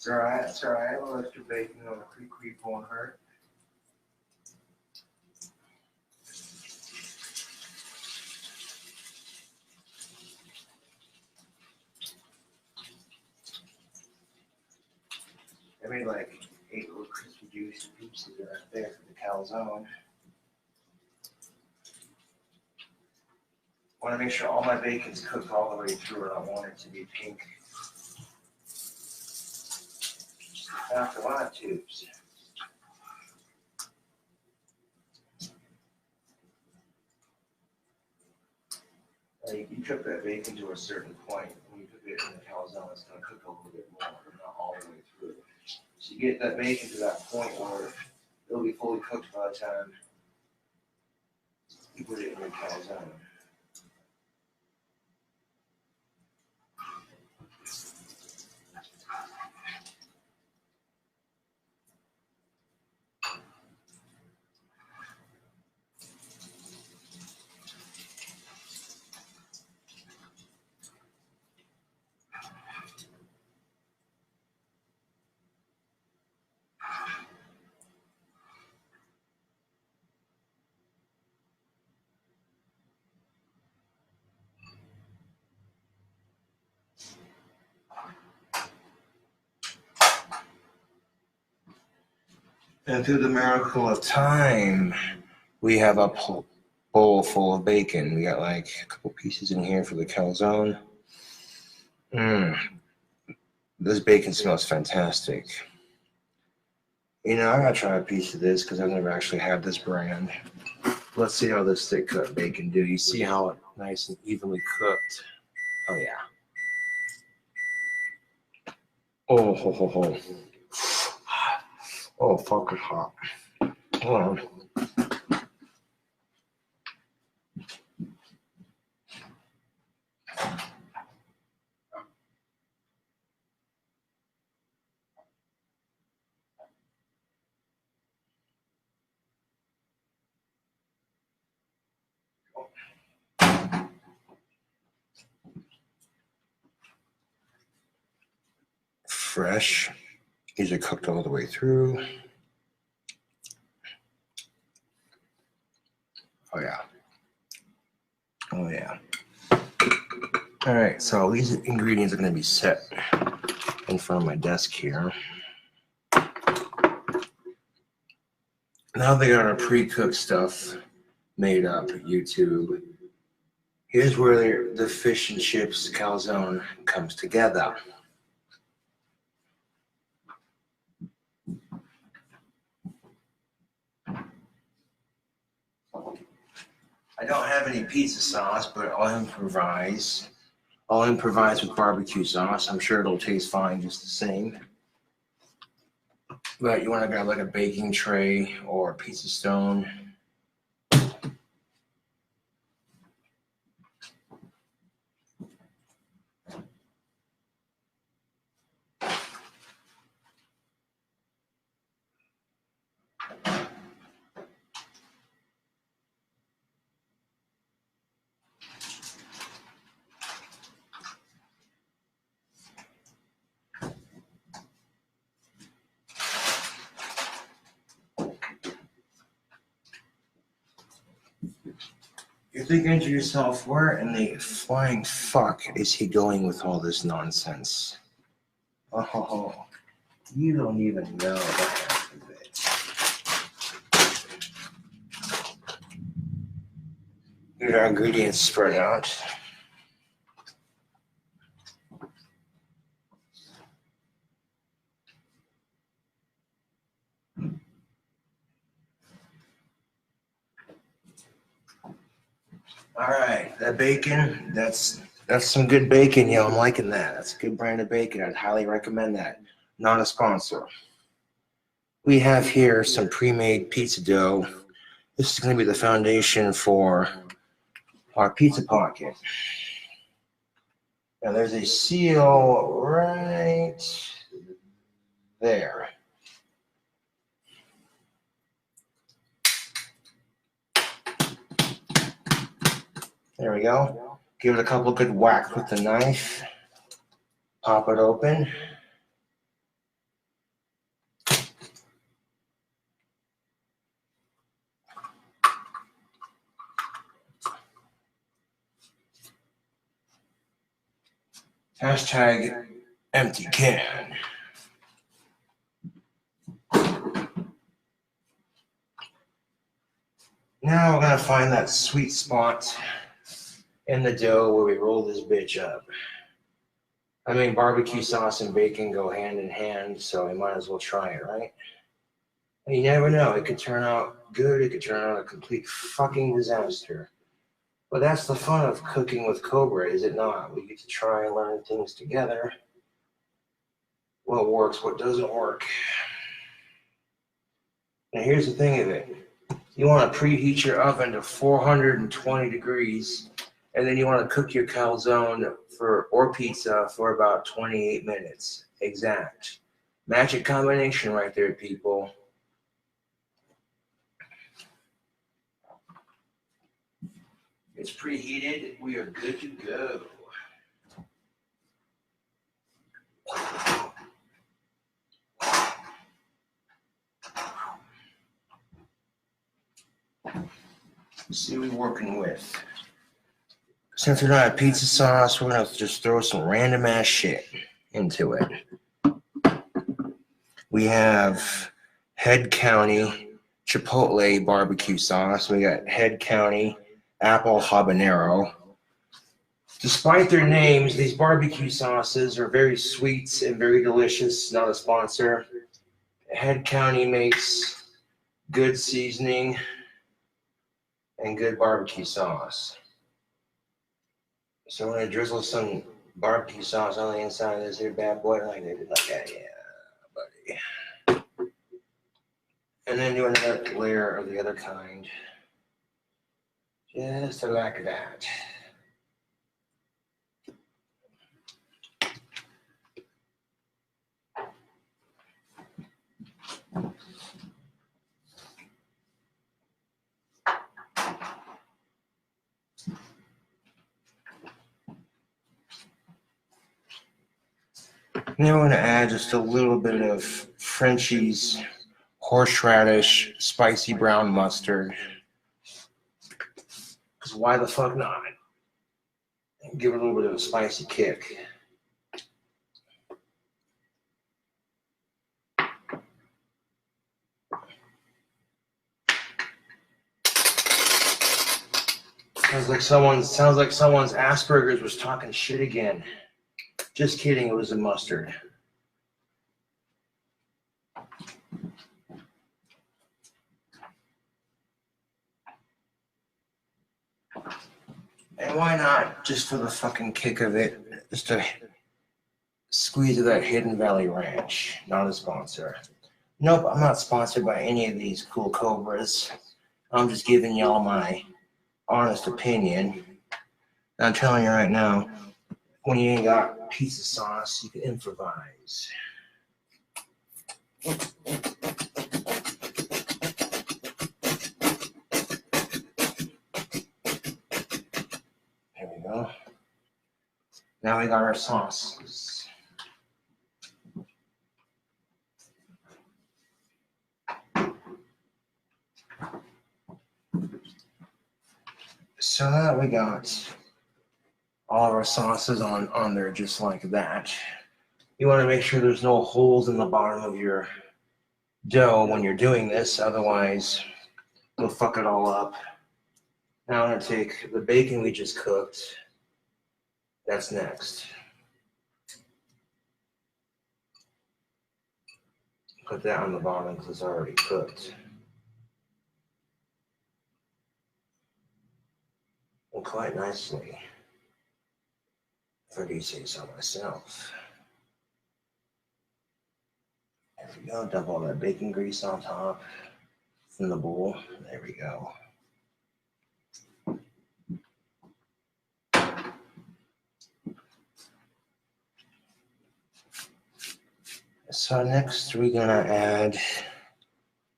all right. That's all right. A little extra bacon on a creep won't hurt. I made like 8 little crispy juicy pieces right there for the calzone. I want to make sure all my bacon's cooked all the way through, and I want it to be pink. After live tubes. You cook that bacon to a certain point. When you cook it in the calzone, it's going to cook a little bit more, but not all the way through. So you get that bacon to that point where it'll be fully cooked by the time you put it in your calzone. And through the miracle of time, we have a bowl full of bacon. We got like a couple pieces in here for the calzone. This bacon smells fantastic. You know, I gotta try a piece of this because I've never actually had this brand. Let's see how this thick cut bacon do. You see how it's nice and evenly cooked. Oh yeah. Oh, ho, ho, ho. Oh, fuck, it's hot. Hold on. Fresh. These are cooked all the way through. Oh yeah. Oh yeah. All right, so these ingredients are going to be set in front of my desk here. Now they got our pre-cooked stuff made up, YouTube. Here's where the fish and chips calzone comes together. I don't have any pizza sauce, but I'll improvise. I'll improvise with barbecue sauce. I'm sure it'll taste fine just the same. But you want to grab like a baking tray or a pizza stone. You're thinking to yourself, where in the flying fuck is he going with all this nonsense? Oh, you don't even know the half of it. Get our ingredients spread out. All right, that bacon, that's some good bacon, yo. I'm liking that. That's a good brand of bacon. I'd highly recommend that. Not a sponsor. We have here some pre-made pizza dough. This is going to be the foundation for our pizza pocket. Now there's a seal right there. There we go. Give it a couple good whacks with the knife. Pop it open. Hashtag empty can. Now we're gonna find that sweet spot in the dough where we roll this bitch up. I mean, barbecue sauce and bacon go hand in hand, so we might as well try it, right? And you never know, it could turn out good, it could turn out a complete fucking disaster. But that's the fun of cooking with Cobra, is it not? We get to try and learn things together. What works, what doesn't work. Now here's the thing of it. You want to preheat your oven to 420 degrees, and then you want to cook your calzone or pizza for about 28 minutes. Exact. Magic combination right there, people. It's preheated. We are good to go. Let's see what we're working with. Since we don't have pizza sauce, we're going to just throw some random ass shit into it. We have Head County Chipotle barbecue sauce. We got Head County apple habanero. Despite their names, these barbecue sauces are very sweet and very delicious. Not a sponsor. Head County makes good seasoning and good barbecue sauce. So I'm gonna drizzle some barbecue sauce on the inside of this here bad boy like that, yeah, buddy. And then do another layer of the other kind. Just like that. And then we're going to add just a little bit of Frenchie's horseradish spicy brown mustard. Because why the fuck not? Give it a little bit of a spicy kick. Sounds like someone's Asperger's was talking shit again. Just kidding, it was a mustard. And why not, just for the fucking kick of it, just a squeeze of that Hidden Valley Ranch. Not a sponsor. Nope, I'm not sponsored by any of these cool Cobras. I'm just giving y'all my honest opinion. And I'm telling you right now, when you ain't got pizza sauce, you can improvise. There we go. Now we got our sauces. So now we got all of our sauces on there just like that. You want to make sure there's no holes in the bottom of your dough when you're doing this, otherwise you'll fuck it all up. Now I'm going to take the bacon we just cooked. That's next. Put that on the bottom because it's already cooked. And quite nicely, if I do say so myself. There we go, dump all that bacon grease on top in the bowl. There we go. So next we're gonna add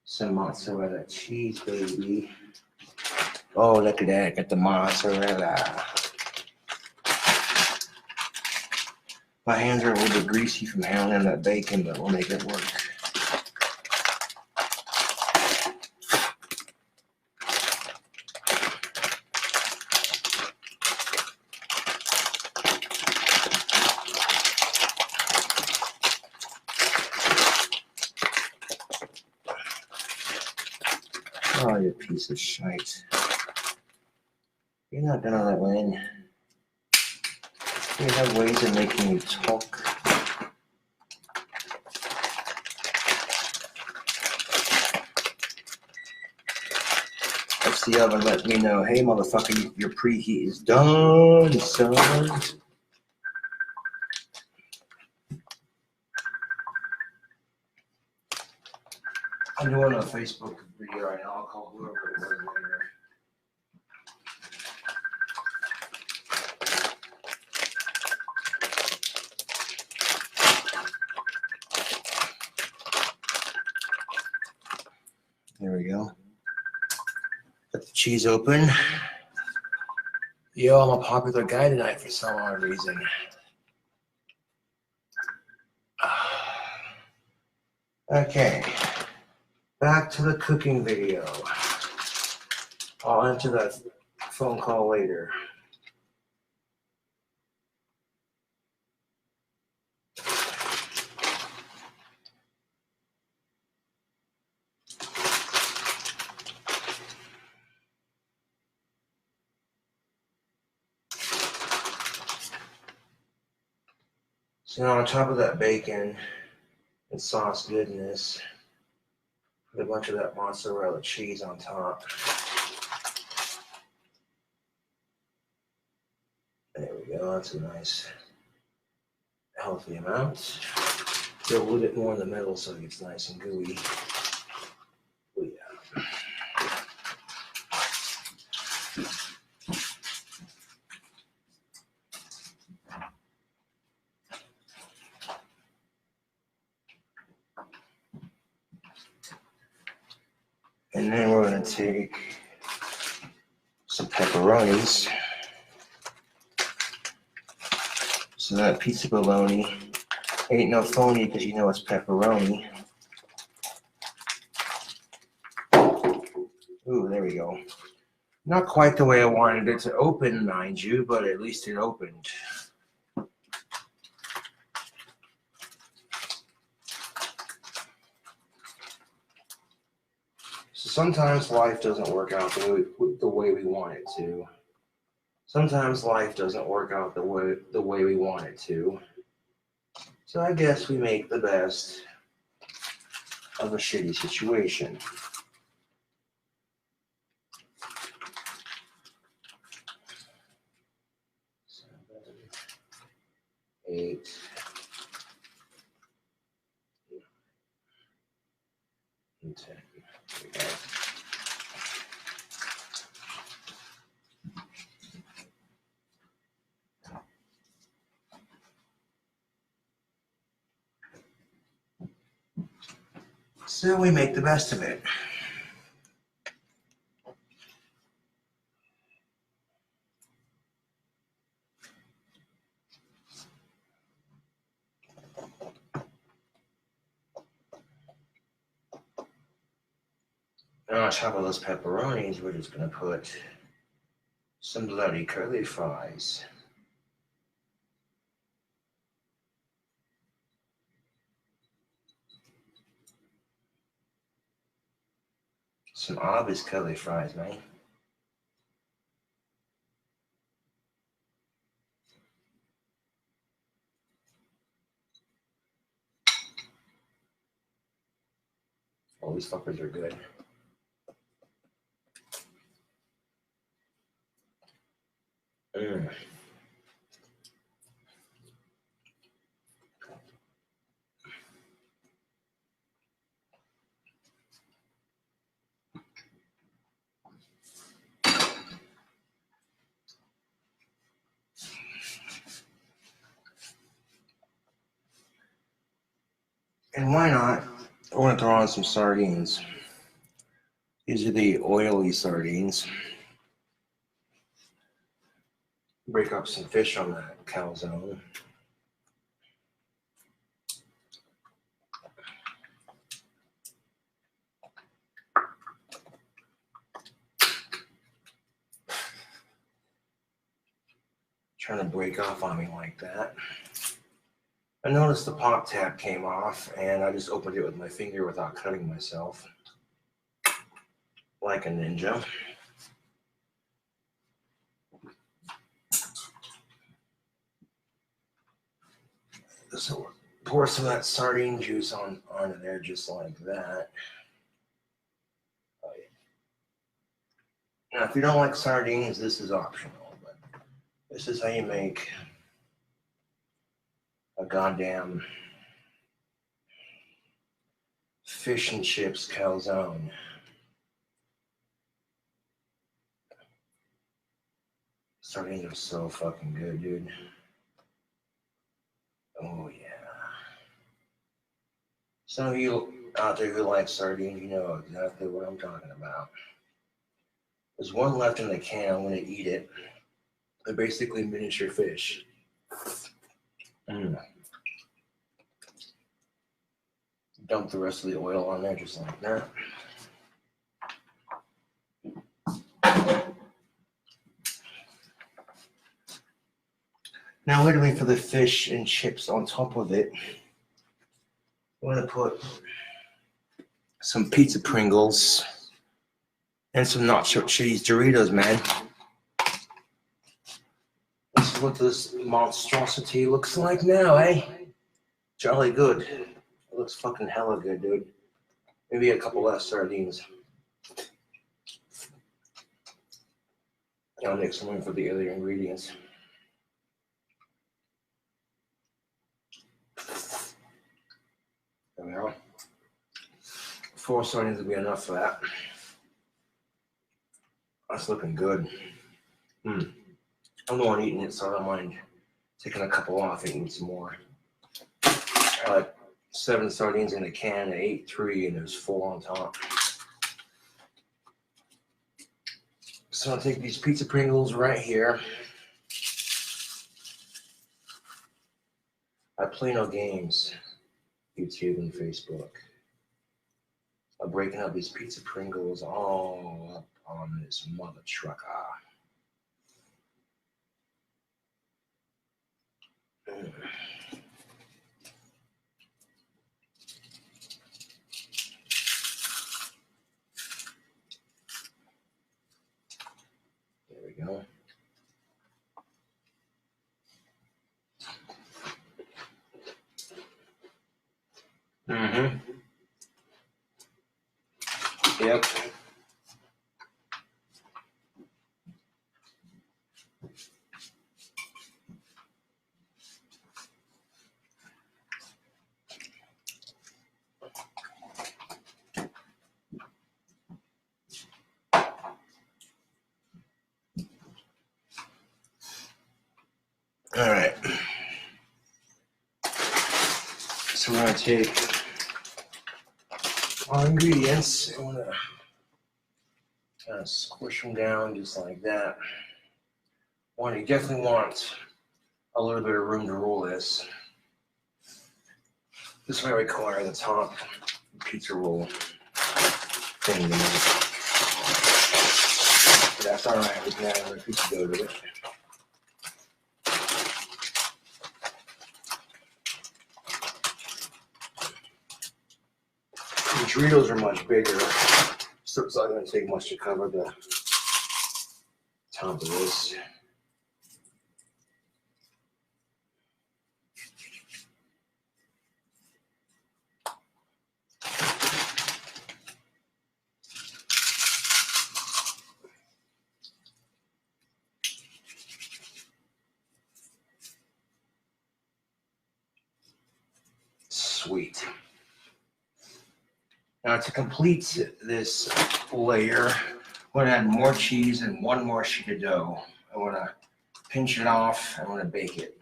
some mozzarella cheese, baby. Oh, look at that, got the mozzarella. My hands are a little bit greasy from handling that bacon, but we'll make it work. you piece of shite. You're not gonna let win. You have ways of making me talk. That's the oven let me know, hey motherfucker, your preheat is done, son. I'm doing a Facebook video right now. I'll call whoever it was later. There we go. Got the cheese open. Yo, I'm a popular guy tonight for some odd reason. Okay. Back to the cooking video. I'll answer that phone call later. So now on top of that bacon and sauce goodness, put a bunch of that mozzarella cheese on top. There we go, that's a nice healthy amount. Get a little bit more in the middle so it gets nice and gooey. Oh, yeah. And then we're going to take some pepperonis. So that piece of bologna ain't no phony because you know it's pepperoni. Ooh, there we go. Not quite the way I wanted it to open, mind you, but at least it opened. So sometimes life doesn't work out the way we want it to. Sometimes life doesn't work out the way we want it to. So I guess we make the best of a shitty situation. Eight. And 10. There we go. So we make the best of it. Now on top of those pepperonis, we're just going to put some bloody curly fries. Some obvious curly fries, man. All these fuckers are good. And why not? I want to throw on some sardines. These are the oily sardines. Break up some fish on that calzone. Trying to break off on me like that. I noticed the pop tab came off and I just opened it with my finger without cutting myself. like a ninja. So pour some of that sardine juice onto there just like that. Oh, yeah. Now, if you don't like sardines, this is optional, but this is how you make a goddamn fish and chips calzone. Sardines are so fucking good, dude. Oh, yeah. Some of you out there who like sardines, you know exactly what I'm talking about. There's one left in the can. I'm going to eat it. They're basically miniature fish. Dump the rest of the oil on there just like that. Now we're waiting for the fish and chips on top of it. I'm going to put some pizza Pringles and some nacho cheese Doritos, man. This is what this monstrosity looks like now, eh? Jolly good. It looks fucking hella good, dude. Maybe a couple less sardines. I'll make some room for the other ingredients. There we are. 4 sardines will be enough for that. That's looking good. I'm the one eating it, so I don't mind taking a couple off and eating some more. I like 7 sardines in a can. I ate 3 and there's 4 on top. So I'll take these pizza Pringles right here. I play no games, YouTube and Facebook. I'm breaking up these pizza Pringles all up on this mother trucker. There we go. Yep. All right. So we're going to take our ingredients. I'm going to kind of squish them down just like that. You definitely want a little bit of room to roll this. This might require the top pizza roll thing. But that's all right. We can add another piece of dough to it. The Doritos are much bigger, so it's not going to take much to cover the top of this. Sweet. Now to complete this layer, I'm going to add more cheese and 1 more sheet of dough. I want to pinch it off. I want to bake it.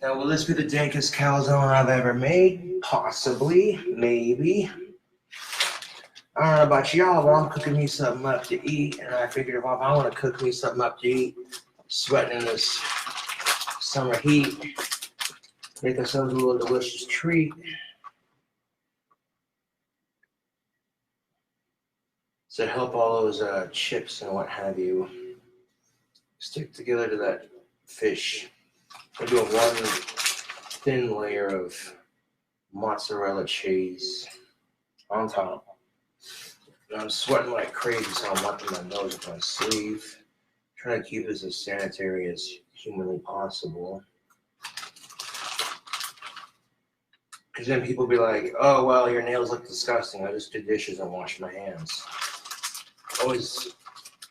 Now, will this be the dankest calzone I've ever made? Possibly, maybe. I don't know about y'all, but I'm cooking me something up to eat, and I figured if I want to cook me something up to eat, sweating in this summer heat, make ourselves a little delicious treat. So help all those chips and what have you stick together to that fish. I'm doing one thin layer of mozzarella cheese on top. And I'm sweating like crazy, so I'm wiping my nose with my sleeve. Trying to keep this as sanitary as humanly possible. Because then people be like, oh, well, your nails look disgusting. I just did dishes and washed my hands. Always,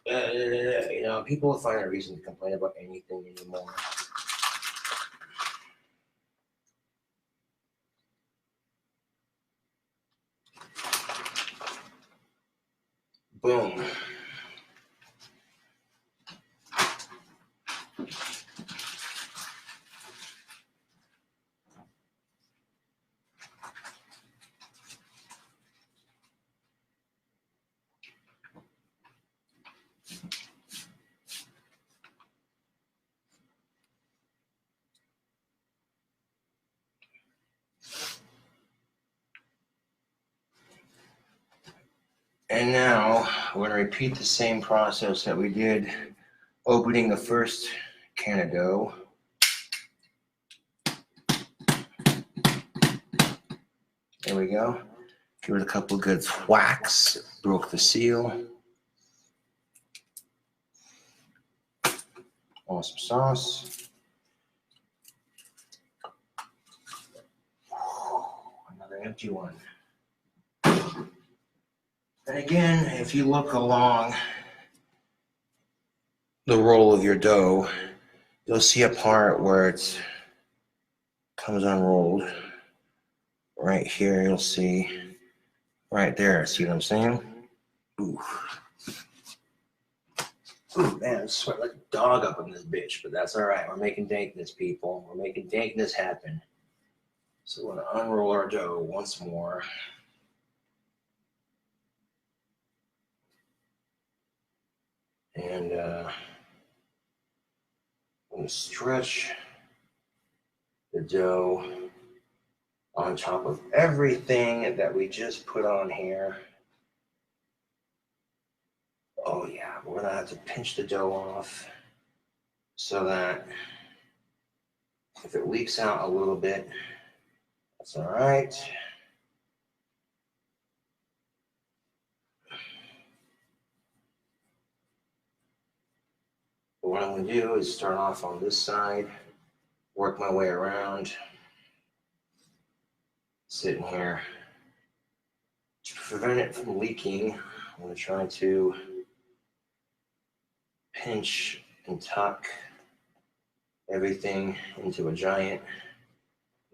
you know, people will find a reason to complain about anything anymore. Boom. And now we're going to repeat the same process that we did opening the first can of dough. There we go. Give it a couple of good whacks. Broke the seal. Awesome sauce. Another empty one. And again, if you look along the roll of your dough, you'll see a part where it comes unrolled. Right here, you'll see right there. See what I'm saying? Ooh. Ooh, man, I sweat like a dog up in this bitch, but that's all right. We're making dankness, people. We're making dankness happen. So we're going to unroll our dough once more. And I'm going to stretch the dough on top of everything that we just put on here. Oh yeah, we're gonna have to pinch the dough off so that if it leaks out a little bit, that's all right. But what I'm gonna do is start off on this side, work my way around, sitting here. To prevent it from leaking, I'm gonna try to pinch and tuck everything into a giant,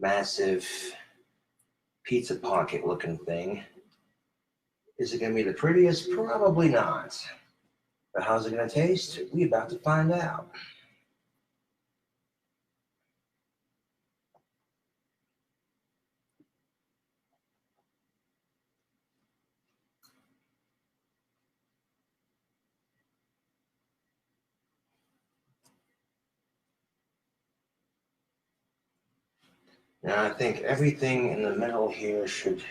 massive pizza pocket looking thing. Is it going to be the prettiest? Probably not. But how's it going to taste? We're about to find out. Now I think everything in the middle here should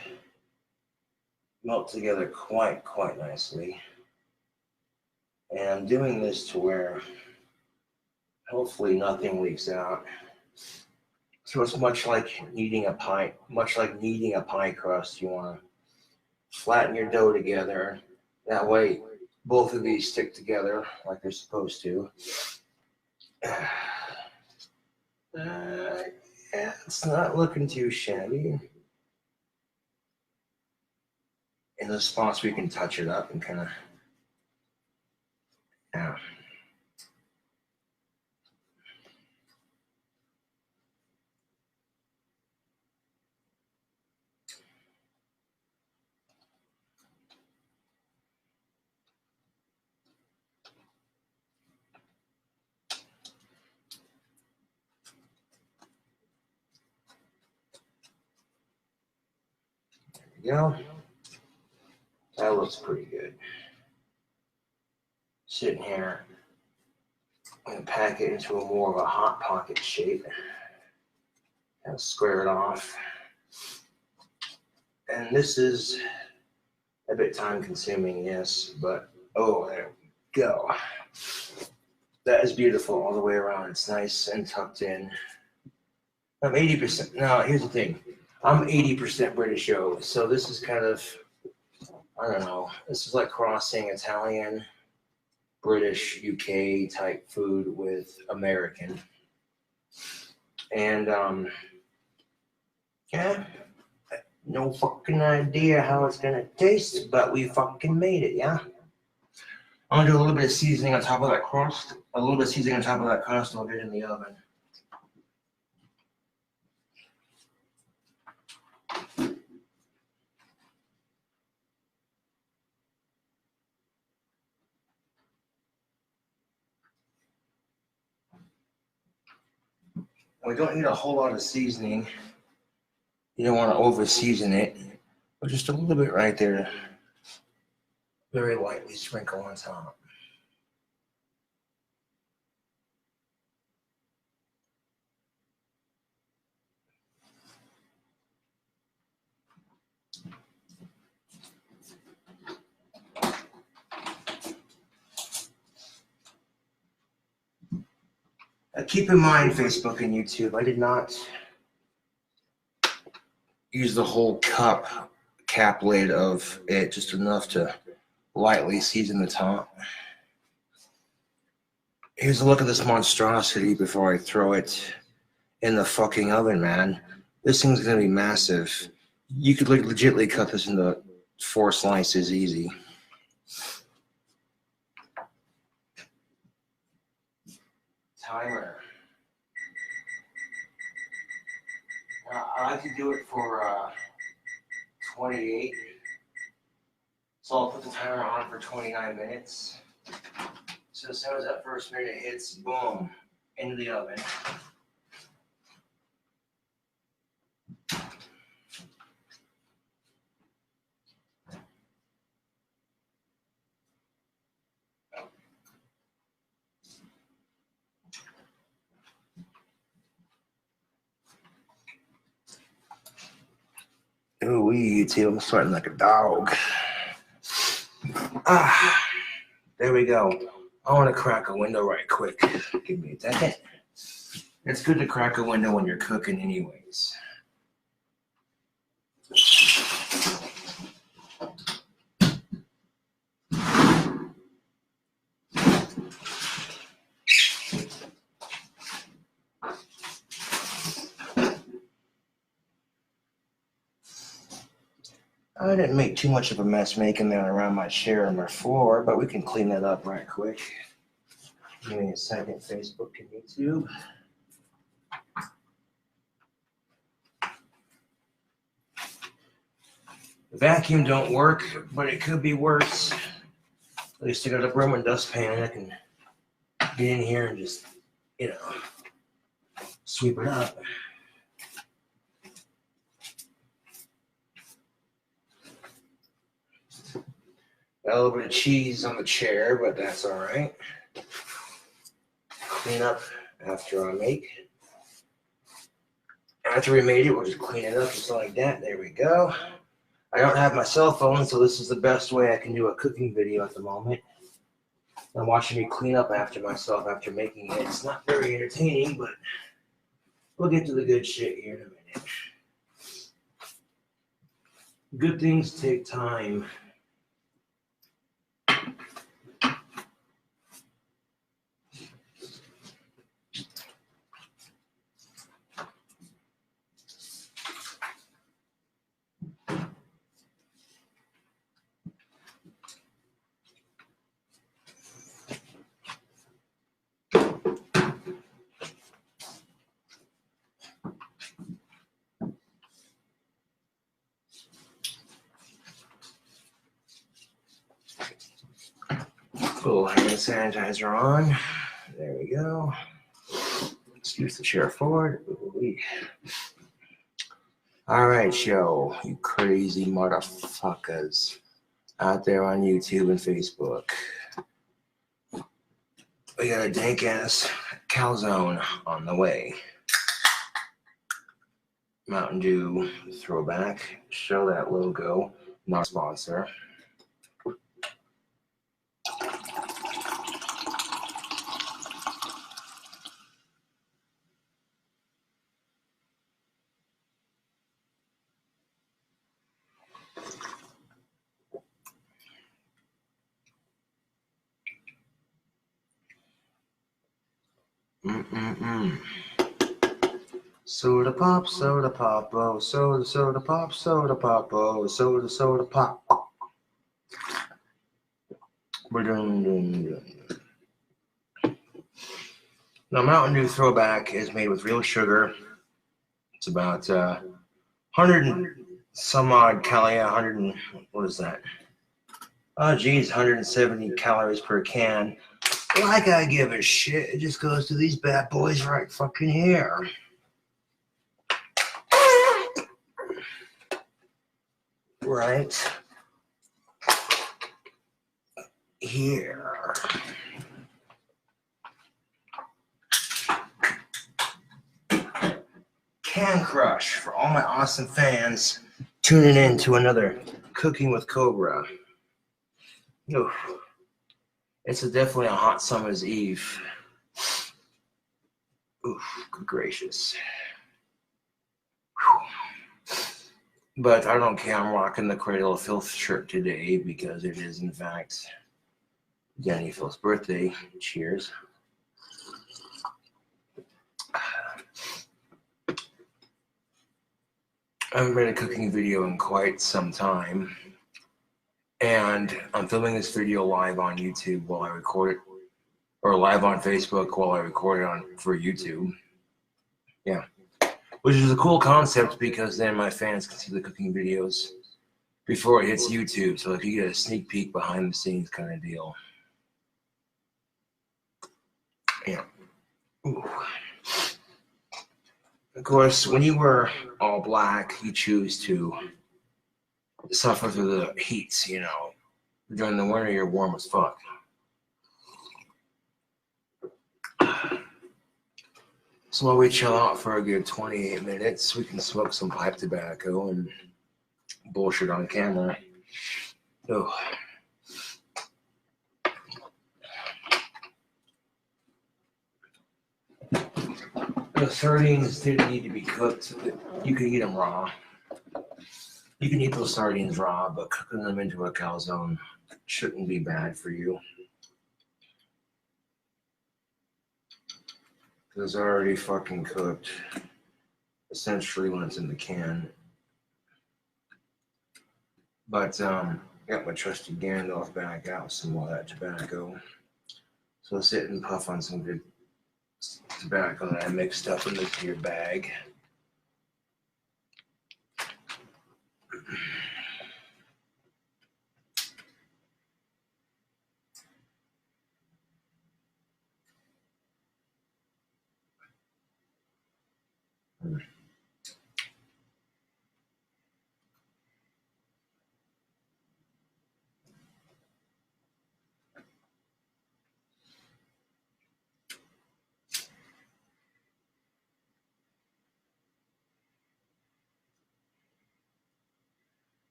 melt together quite nicely. And I'm doing this to where hopefully nothing leaks out. So it's much like kneading a pie crust. You want to flatten your dough together. That way both of these stick together like they're supposed to. Yeah, it's not looking too shabby. In the spots we can touch it up and kind of, yeah. There we go. That looks pretty good. Sitting here, I'm going to pack it into a more of a hot pocket shape and square it off. And this is a bit time consuming, yes, but oh, there we go. That is beautiful all the way around. It's nice and tucked in. I'm 80%. Now, here's the thing. I'm 80% British Yo, so this is kind of, I don't know, this is like crossing Italian, British, UK type food with American. And, yeah, no fucking idea how it's gonna taste, but we fucking made it, yeah? I'm gonna do a little bit of seasoning on top of that crust, a little bit of seasoning on top of that crust, and I'll get it in the oven. We don't need a whole lot of seasoning. You don't want to over season it, but just a little bit right there. Very lightly sprinkle on top. Keep in mind, Facebook and YouTube, I did not use the whole cap lid of it, just enough to lightly season the top. Here's a look at this monstrosity before I throw it in the fucking oven, man. This thing's gonna be massive. You could legitimately cut this into 4 slices easy. Timer. I like to do it for 28. So I'll put the timer on for 29 minutes. So as soon as that first minute hits, boom, into the oven. Ooh, YouTube, I'm sweating like a dog. There we go. I want to crack a window right quick. Give me a second. It's good to crack a window when you're cooking anyways. I didn't make too much of a mess making that around my chair and my floor, but we can clean that up right quick. Give me a second, Facebook and YouTube. The vacuum don't work, but it could be worse. At least I got a broom and dustpan. I can get in here and just, you know, sweep it up. Got a little bit of cheese on the chair, but that's all right. Clean up after I make. After we made it, we'll just clean it up just like that. There we go. I don't have my cell phone, so this is the best way I can do a cooking video at the moment. I'm watching me clean up after myself after making it. It's not very entertaining, but we'll get to the good shit here in a minute. Good things take time. Little hand sanitizer on. There we go. Let's use the chair forward. Ooh-wee. All right, Joe, you crazy motherfuckers. out there on YouTube and Facebook. We got a dank ass calzone on the way. Mountain Dew throwback. Show that logo. Not a sponsor. Soda pop, oh, soda pop, oh, soda pop. Now, Mountain Dew throwback is made with real sugar. It's about 100 and some odd calories, 100 and, what is that? Oh, geez, 170 calories per can. Like I give a shit. It just goes to these bad boys right fucking here. Right here. Can Crush for all my awesome fans tuning in to another Cooking with Cobra. Oof. It's definitely a hot summer's eve. Oof, good gracious. Whew. But I don't care. I'm rocking the Cradle of Filth shirt today because it is, in fact, Danny Phil's birthday. Cheers. I haven't made a cooking video in quite some time. And I'm filming this video live on YouTube while I record it, or live on Facebook while I record it for YouTube. Yeah. Which is a cool concept because then my fans can see the cooking videos before it hits YouTube. So like you get a sneak peek behind the scenes kind of deal. Yeah. Ooh. Of course, when you wear all black, you choose to suffer through the heats, you know. During the winter, you're warm as fuck. So while we chill out for a good 28 minutes, we can smoke some pipe tobacco and bullshit on camera. Oh. The sardines didn't need to be cooked. You can eat them raw. You can eat those sardines raw, but cooking them into a calzone shouldn't be bad for you. Because they're already fucking cooked, essentially when it's in the can. But got my trusty Gandalf back out with some more of that tobacco. So I'll sit and puff on some good tobacco that I mixed up in this here bag.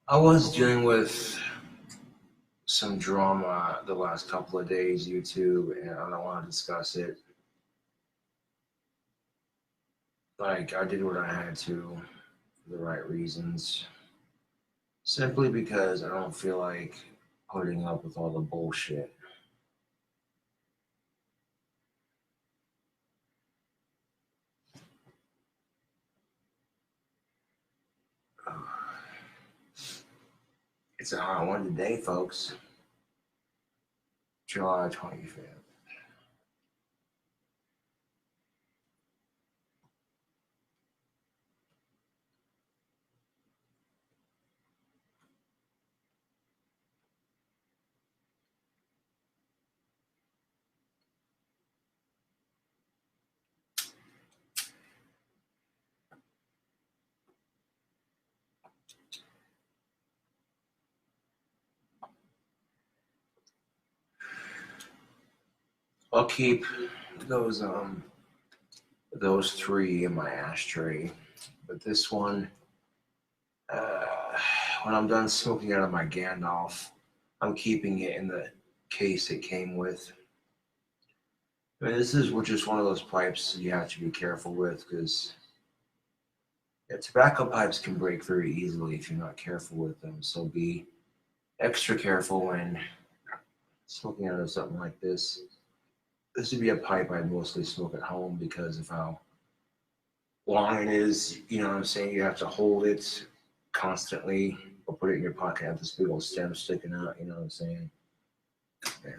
I was dealing with some drama the last couple of days, YouTube, and I don't want to discuss it. Like, I did what I had to for the right reasons. Simply because I don't feel like putting up with all the bullshit. It's a hot one today, folks. July 25th. I'll keep those three in my ashtray, but this one, when I'm done smoking out of my Gandalf, I'm keeping it in the case it came with. I mean, this is just one of those pipes you have to be careful with, because tobacco pipes can break very easily if you're not careful with them. So be extra careful when smoking out of something like this. This would be a pipe I'd mostly smoke at home because of how long it is. You know what I'm saying? You have to hold it constantly or put it in your pocket, have this big old stem sticking out. You know what I'm saying? Yeah.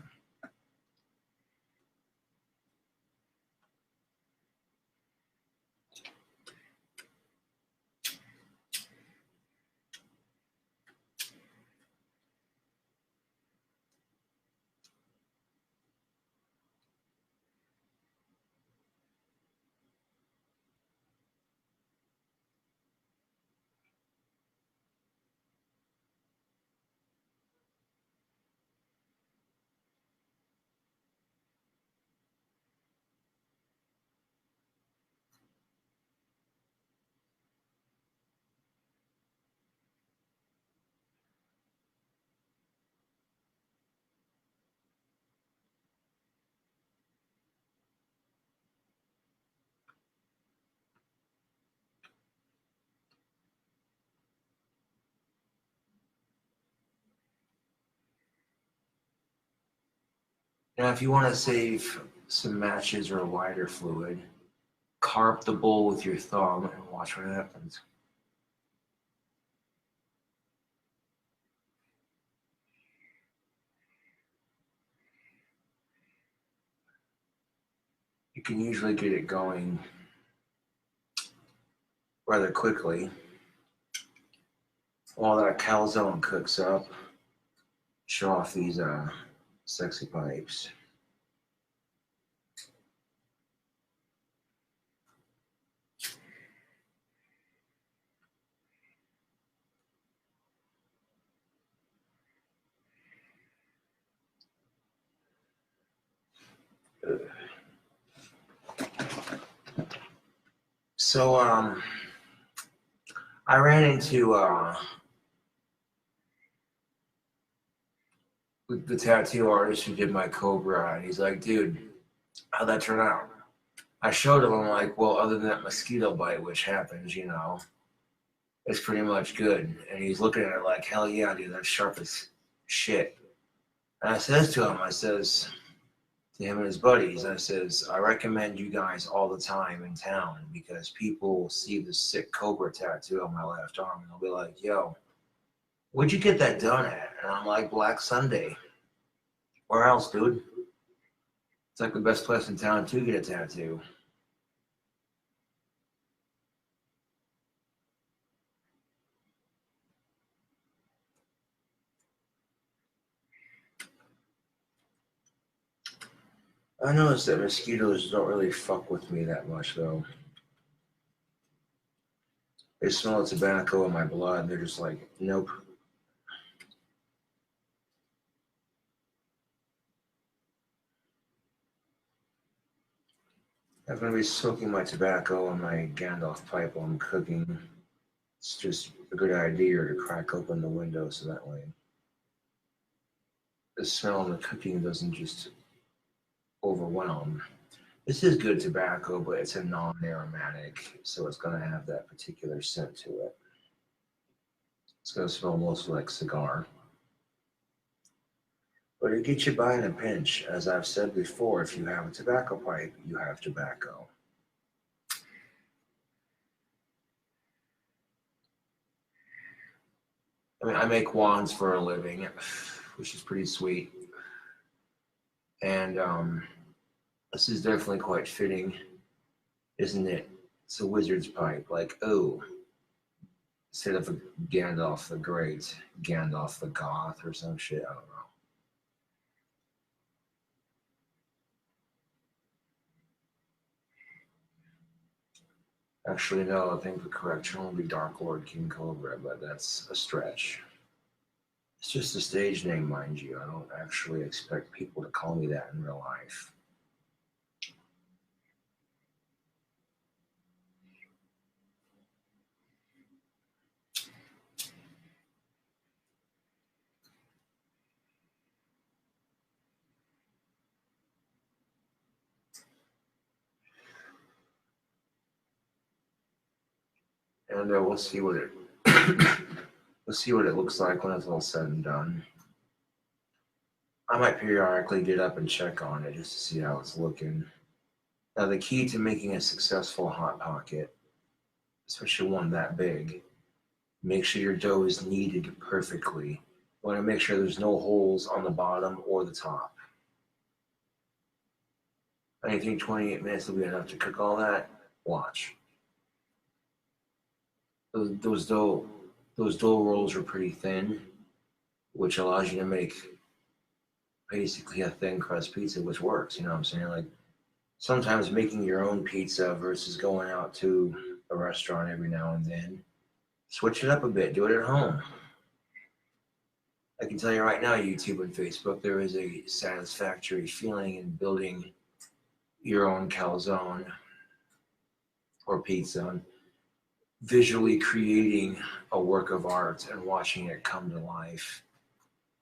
Now, if you want to save some matches or lighter fluid, carp the bowl with your thumb and watch what happens. You can usually get it going rather quickly. While that calzone cooks up, show off these sexy pipes. So I ran into the tattoo artist who did my Cobra, and he's like, dude, how'd that turn out? I showed him, I'm like, well, other than that mosquito bite, which happens, you know, it's pretty much good. And he's looking at it like, hell yeah, dude, that's sharp as shit. And I says to him, I says to him and his buddies, I says, I recommend you guys all the time in town, because people will see this sick Cobra tattoo on my left arm and they'll be like, yo, where'd you get that done at? And I'm like, Black Sunday. Where else, dude? It's like the best place in town to get a tattoo. I noticed that mosquitoes don't really fuck with me that much, though. They smell the tobacco in my blood, and they're just like, nope. I'm going to be smoking my tobacco on my Gandalf pipe while I'm cooking. It's just a good idea to crack open the window so that way the smell in the cooking doesn't just overwhelm. This is good tobacco, but it's a non-aromatic, so it's going to have that particular scent to it. It's going to smell mostly like cigar. But it gets you by in a pinch. As I've said before, if you have a tobacco pipe, you have tobacco. I mean, I make wands for a living, which is pretty sweet. And this is definitely quite fitting, isn't it? It's a wizard's pipe. Like, oh, instead of a Gandalf the Great, Gandalf the Goth or some shit. I don't know. Actually, no, I think the correct term would be Dark Lord King Cobra, but that's a stretch. It's just a stage name, mind you. I don't actually expect people to call me that in real life. And we'll see what it looks like when it's all said and done. I might periodically get up and check on it just to see how it's looking. Now, the key to making a successful Hot Pocket, especially one that big, make sure your dough is kneaded perfectly. You want to make sure there's no holes on the bottom or the top. I think 28 minutes will be enough to cook all that. Watch. Those dough rolls are pretty thin, which allows you to make basically a thin crust pizza, which works. You know what I'm saying? Like, sometimes making your own pizza versus going out to a restaurant every now and then, switch it up a bit. Do it at home. I can tell you right now, YouTube and Facebook, there is a satisfactory feeling in building your own calzone or pizza, visually creating a work of art and watching it come to life.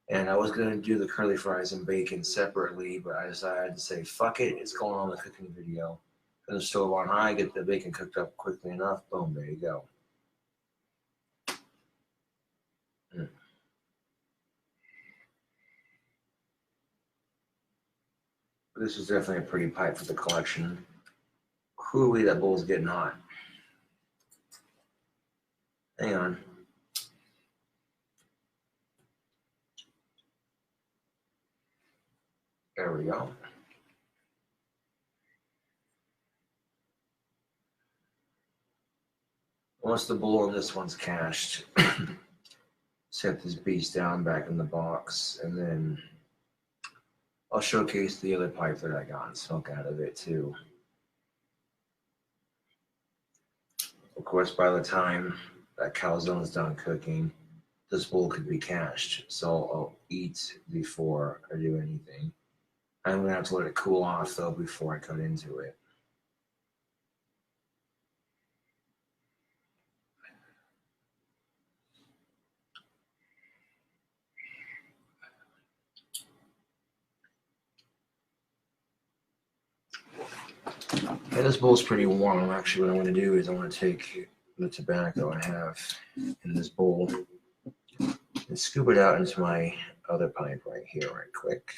And I was going to do the curly fries and bacon separately, but I decided to say, fuck it, it's going on the cooking video. Put the stove on high, get the bacon cooked up quickly enough, boom, there you go. This is definitely a pretty pipe for the collection. Cruelly, that bowl's getting hot. Hang on. There we go. Once the bowl on this one's cached, set this beast down back in the box, and then I'll showcase the other pipe that I got and smoke out of it too. Of course, by the time that calzone's done cooking, this bowl could be cached, so I'll eat before I do anything. I'm gonna have to let it cool off though before I cut into it. Yeah, this bowl's pretty warm. Actually, what I'm going to do is I'm going to take the tobacco I have in this bowl and scoop it out into my other pipe right here, right quick.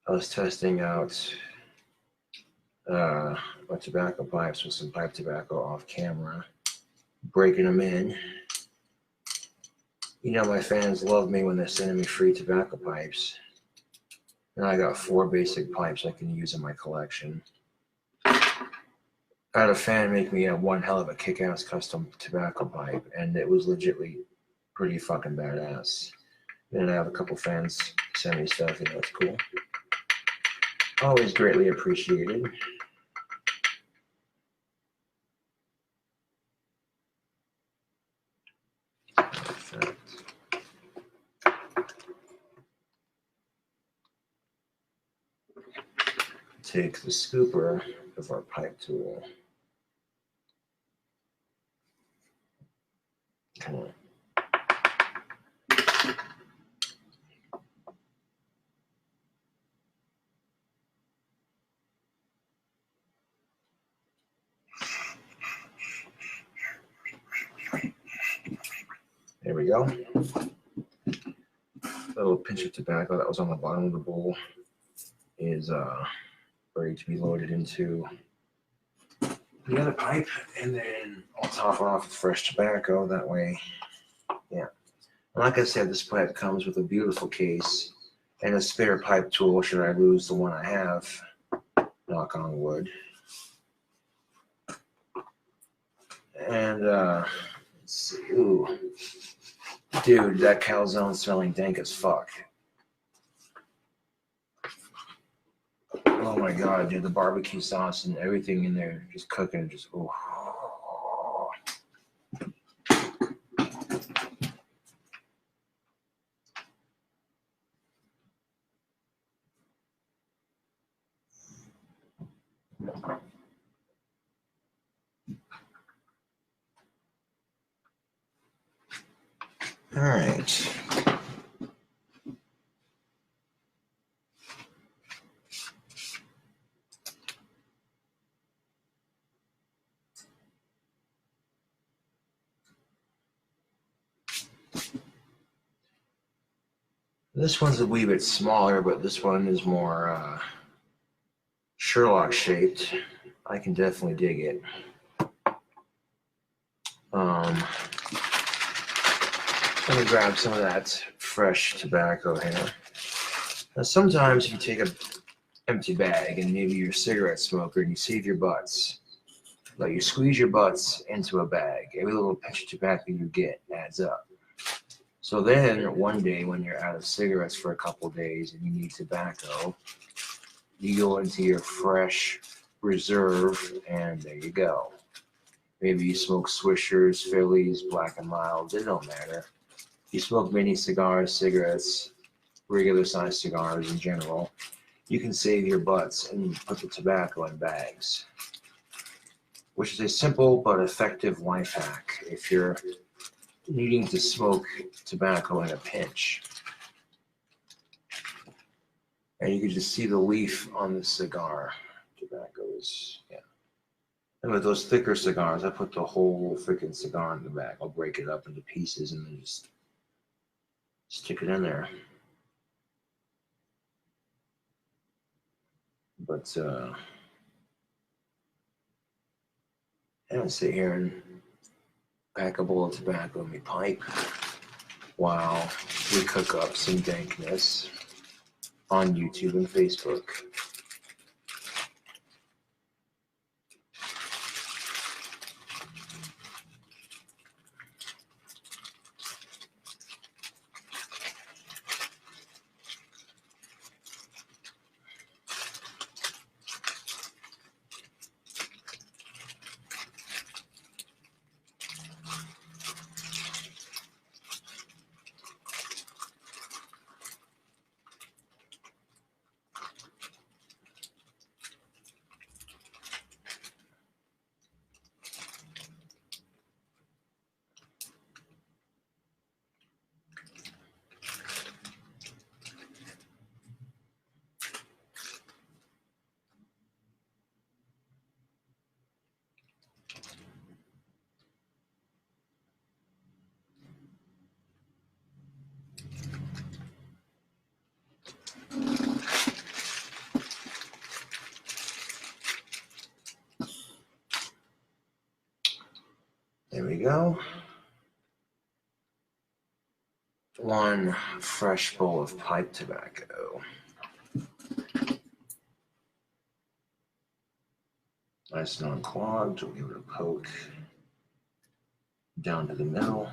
I was testing out my tobacco pipes with some pipe tobacco off camera, breaking them in. You know, my fans love me when they're sending me free tobacco pipes. And I got 4 basic pipes I can use in my collection. I had a fan make me one hell of a kick-ass custom tobacco pipe, and it was legitimately pretty fucking badass. And I have a couple fans send me stuff, and that's cool. Always greatly appreciated. Take the scooper of our pipe tool. Come on. There we go. A little pinch of tobacco that was on the bottom of the bowl is ready to be loaded into the other pipe, and then I'll top it off with fresh tobacco. That way, yeah. And like I said, this pipe comes with a beautiful case and a spare pipe tool should I lose the one I have. Knock on wood. And let's see. Ooh, dude, that calzone's smelling dank as fuck. Oh my god, dude, the barbecue sauce and everything in there just cooking, just oh. All right. This one's a wee bit smaller, but this one is more Sherlock shaped. I can definitely dig it. Let me grab some of that fresh tobacco here. Now, sometimes if you take an empty bag and maybe you're a cigarette smoker and you save your butts, like you squeeze your butts into a bag, every little pinch of tobacco you get adds up. So then one day when you're out of cigarettes for a couple days and you need tobacco, you go into your fresh reserve and there you go. Maybe you smoke Swishers, Phillies, Black and Mild, it don't matter. You smoke mini cigars, cigarettes, regular sized cigars in general, you can save your butts and put the tobacco in bags, which is a simple but effective life hack if you're needing to smoke tobacco in a pinch. And you can just see the leaf on the cigar. Tobacco is, yeah. And with those thicker cigars, I put the whole freaking cigar in the bag. I'll break it up into pieces and then just stick it in there. But I don't sit here and pack a bowl of tobacco in my pipe while we cook up some dankness on YouTube and Facebook. There we go. One fresh bowl of pipe tobacco. Nice and unclogged. We'll give it a poke down to the middle.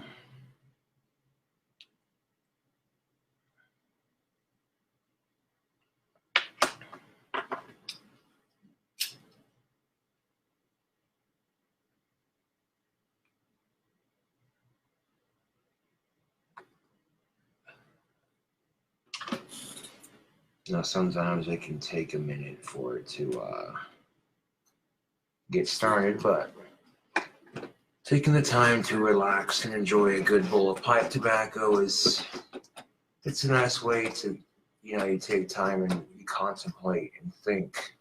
Now, sometimes it can take a minute for it to get started, but taking the time to relax and enjoy a good bowl of pipe tobacco it's a nice way to, you take time and you contemplate and think,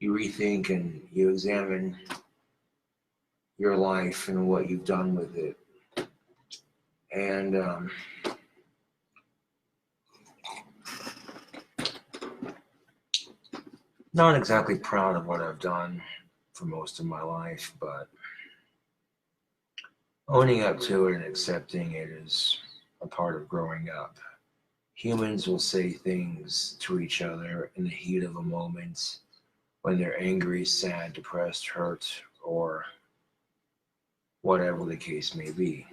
you rethink and you examine your life and what you've done with it. And not exactly proud of what I've done for most of my life, but owning up to it and accepting it is a part of growing up. Humans will say things to each other in the heat of a moment when they're angry, sad, depressed, hurt, or whatever the case may be.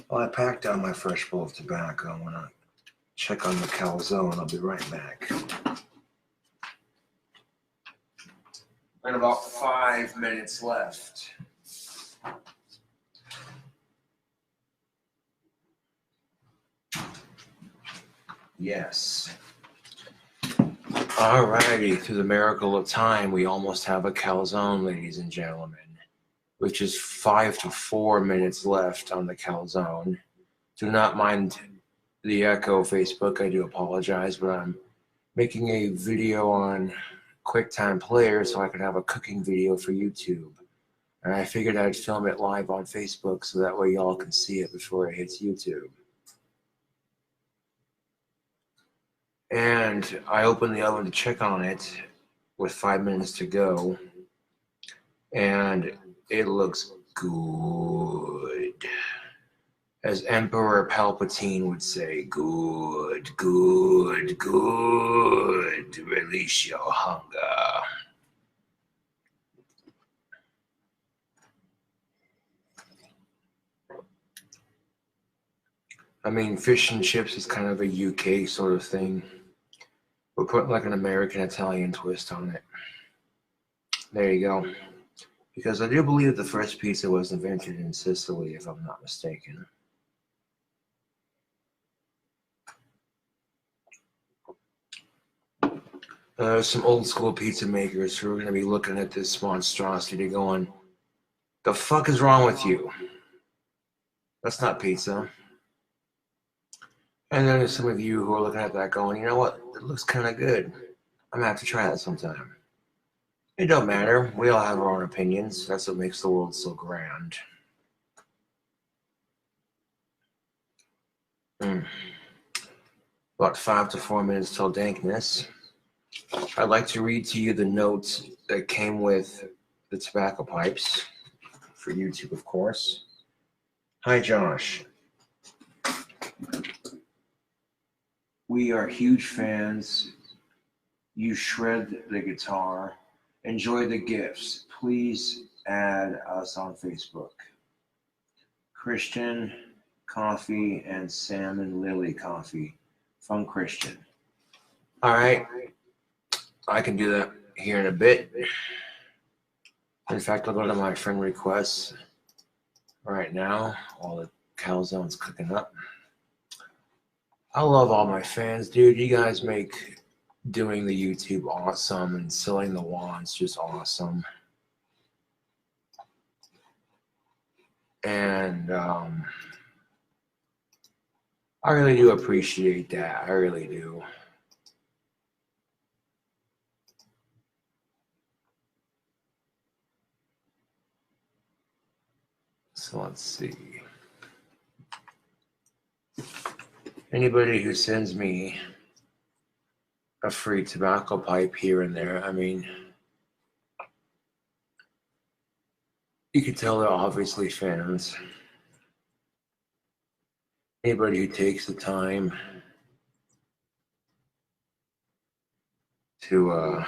Well, I packed down my fresh bowl of tobacco. I'm going to check on the calzone. I'll be right back. And about 5 minutes left. Yes. Alrighty, through the miracle of time, we almost have a calzone, ladies and gentlemen, which is 5 to 4 minutes left on the calzone. Do not mind the echo, Facebook. I do apologize, but I'm making a video on QuickTime Player so I could have a cooking video for YouTube. And I figured I'd film it live on Facebook so that way y'all can see it before it hits YouTube. And I opened the oven to check on it with 5 minutes to go. And it looks good. As Emperor Palpatine would say, good, good, good. Release your hunger. I mean, fish and chips is kind of a UK sort of thing. We're putting like an American Italian twist on it. There you go. Because I do believe that the first pizza was invented in Sicily, if I'm not mistaken. Some old school pizza makers who are going to be looking at this monstrosity going, the fuck is wrong with you? That's not pizza. And then there's some of you who are looking at that going, you know what? It looks kind of good. I'm going to have to try that sometime. It don't matter. We all have our own opinions. That's what makes the world so grand. About 5 to 4 minutes till dankness. I'd like to read to you the notes that came with the tobacco pipes for YouTube, of course. Hi, Josh. We are huge fans. You shred the guitar. Enjoy the gifts. Please add us on Facebook. Christian Coffee and Sam and Lily Coffee from Christian. All right. I can do that here in a bit. In fact, I'll go to my friend requests right now while the calzone's cooking up. I love all my fans, dude. You guys make doing the YouTube awesome and selling the wands just awesome. And I really do appreciate that. I really do. So let's see. Anybody who sends me a free tobacco pipe here and there, I mean, you can tell they're obviously fans. Anybody who takes the time to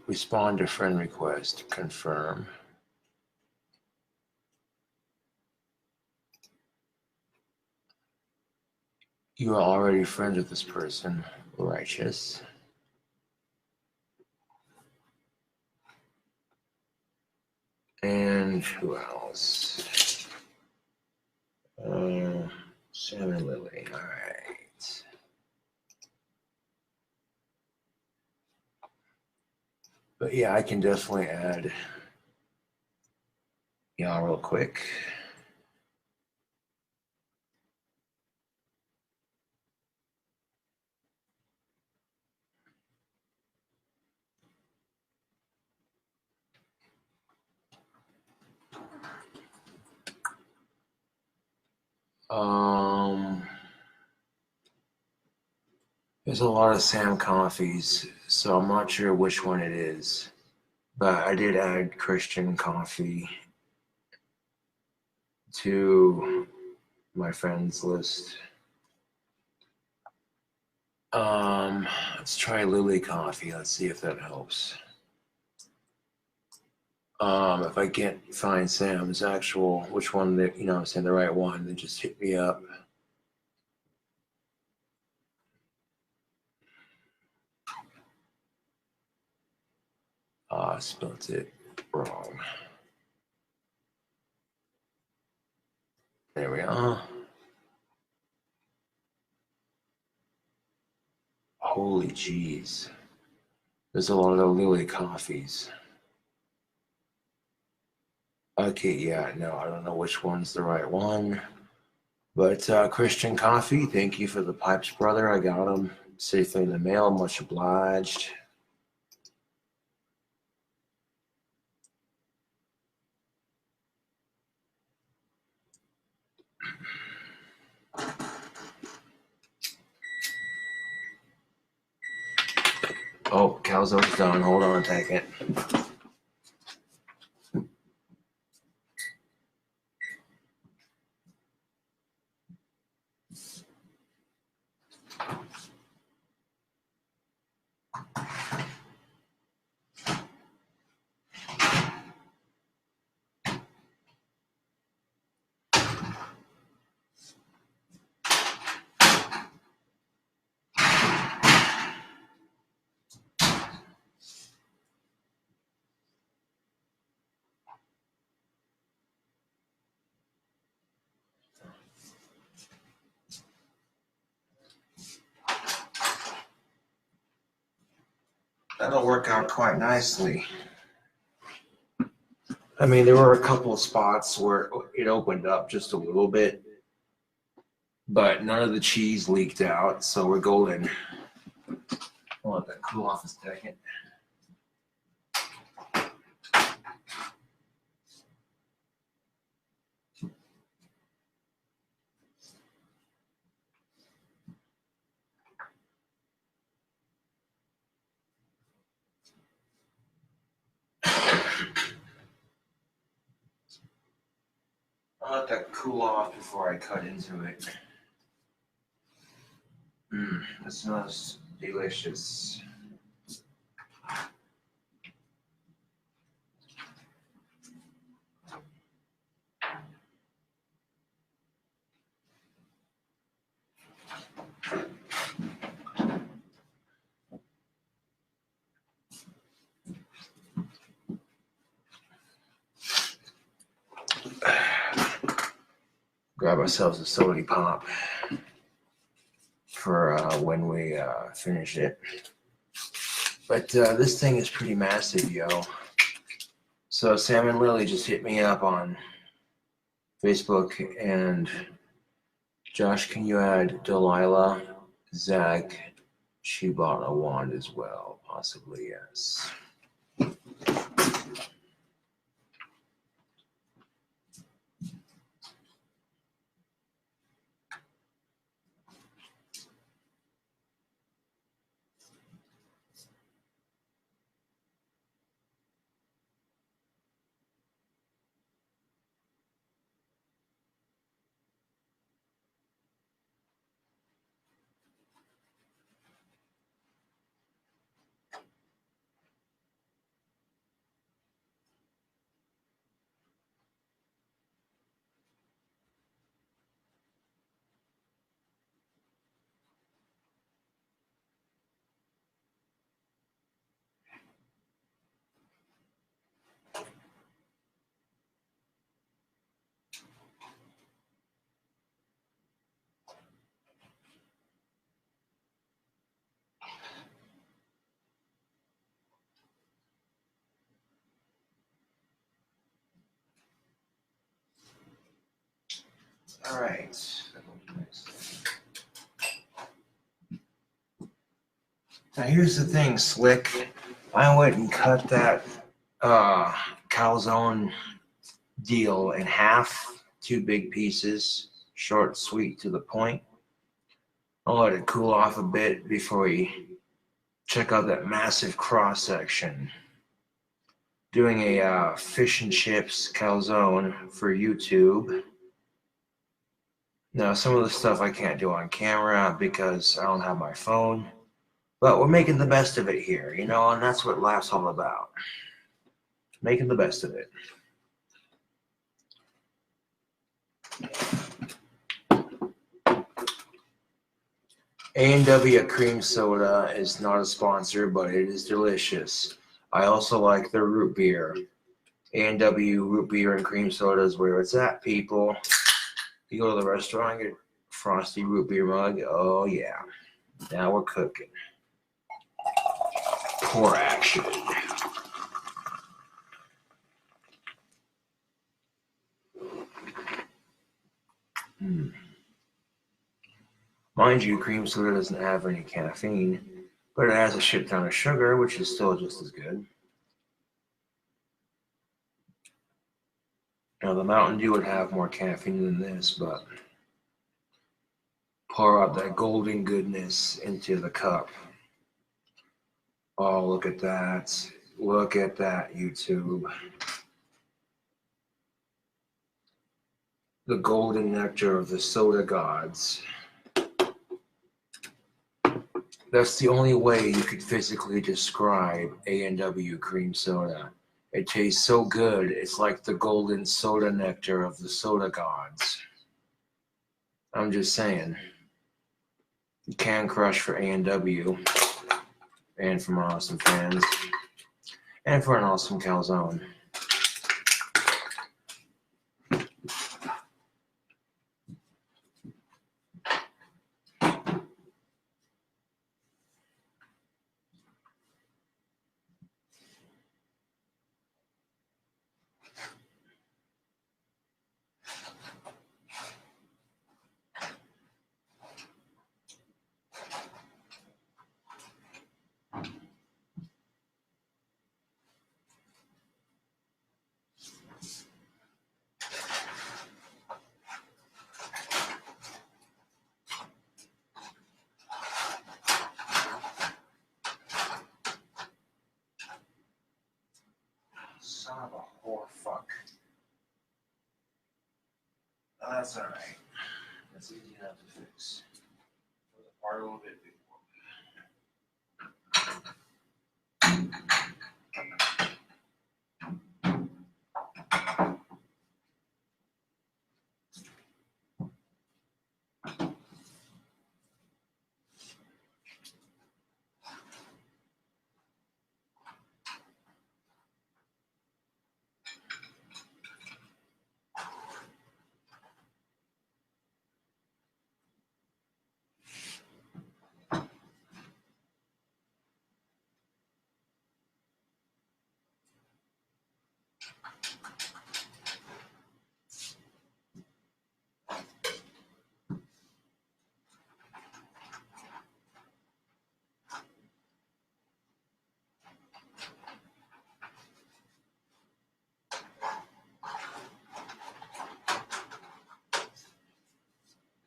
respond to friend request, confirm. You are already friends with this person, righteous. And who else? Sam and Lily, all right. But yeah, I can definitely add y'all real quick. There's a lot of Sam coffees, so I'm not sure which one it is. But I did add Christian coffee to my friends list. Let's try Lily coffee. Let's see if that helps. If I can't find Sam's actual, which one that, you know, I'm saying the right one, then just hit me up. I spelled it wrong. There we are. Holy jeez. There's a lot of Lily coffees. Okay, yeah, no, I don't know which one's the right one. But Christian Coffee, thank you for the pipes, brother. I got them safely in the mail. Much obliged. Oh, calzone's done. Hold on a second. That'll work out quite nicely. I mean, there were a couple of spots where it opened up just a little bit, but none of the cheese leaked out, so we're golden. I'll let that cool off a second. I'll let that cool off before I cut into it. It smells delicious. Grab ourselves a soda pop for when we finish it. But this thing is pretty massive, yo. So Sam and Lily just hit me up on Facebook, and Josh, can you add Delilah, Zach? She bought a wand as well, possibly, yes. All right. Now here's the thing, Slick. I went and cut that calzone deal in half, 2 big pieces, short, sweet, to the point. I'll let it cool off a bit before we check out that massive cross section. Doing a fish and chips calzone for YouTube. Now, some of the stuff I can't do on camera because I don't have my phone, but we're making the best of it here, you know, and that's what life's all about. Making the best of it. A&W cream soda is not a sponsor, but it is delicious. I also like their root beer. A&W root beer and cream soda is where it's at, people. You go to the restaurant, get a frosty root beer mug. Oh, yeah. Now we're cooking. pour action. Mind you, cream soda doesn't have any caffeine, but it has a shit ton of sugar, which is still just as good. Now, the Mountain Dew would have more caffeine than this, but pour out that golden goodness into the cup. Oh, look at that. Look at that, YouTube. The golden nectar of the soda gods. That's the only way you could physically describe A&W cream soda. It tastes so good, it's like the golden soda nectar of the soda gods. I'm just saying. Can crush for A&W, and from our awesome fans, and for an awesome calzone. Son of a whore fuck. Oh, that's alright. That's easy enough to fix. For the part a little bit before.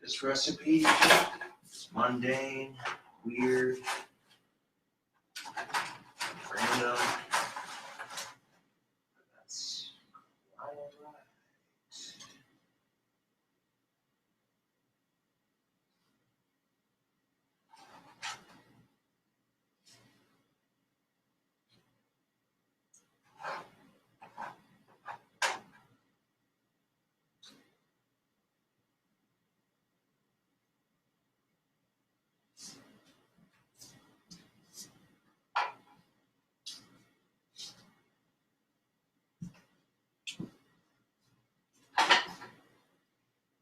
This recipe is mundane, weird, random. That's all right.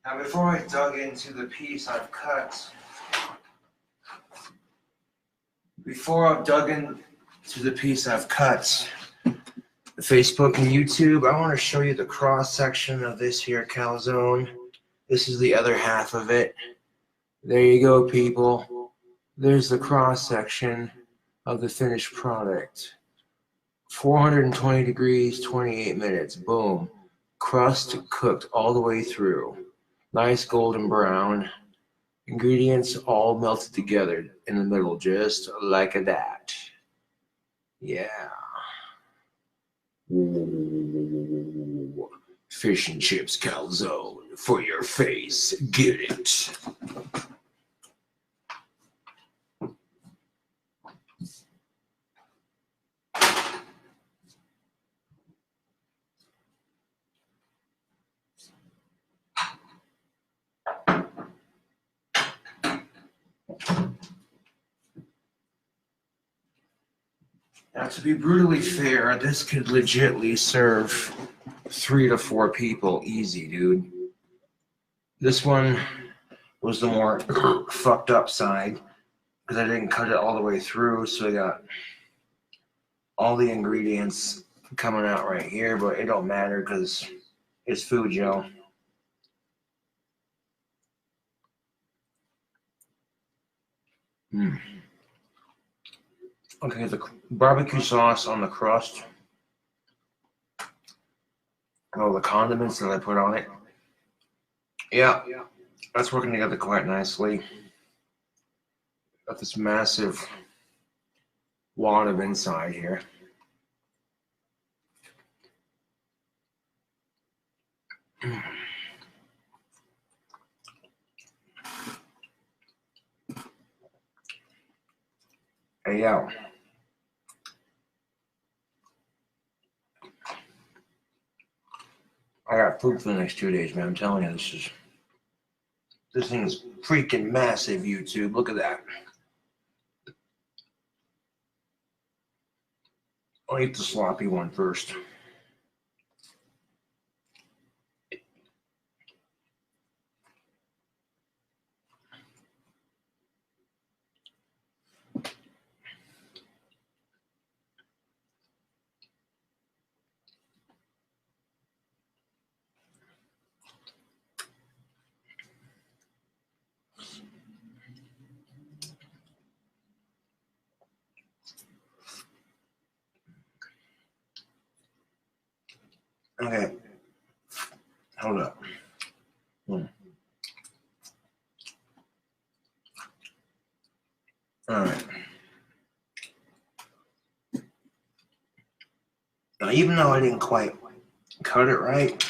Now, before I dug into the piece I've cut, the Facebook and YouTube, I want to show you the cross section of this here calzone. This is the other half of it. There you go, people. There's the cross section of the finished product. 420 degrees, 28 minutes. Boom. Crust cooked all the way through. Nice golden brown. Ingredients all melted together in the middle, just like that. Yeah. Ooh. Fish and chips calzone for your face. Get it. Now, to be brutally fair, this could legitly serve 3 to 4 people easy, dude. This one was the more fucked up side because I didn't cut it all the way through, so I got all the ingredients coming out right here, but it don't matter because it's food, yo. Okay, the barbecue sauce on the crust. Oh, the condiments that I put on it. Yeah, that's working together quite nicely. Got this massive wad of inside here. Hey, yo. I got food for the next 2 days, man. I'm telling you, this thing is freaking massive, YouTube. Look at that. I'll eat the sloppy one first. Okay. Hold up. All right. Now, even though I didn't quite cut it right,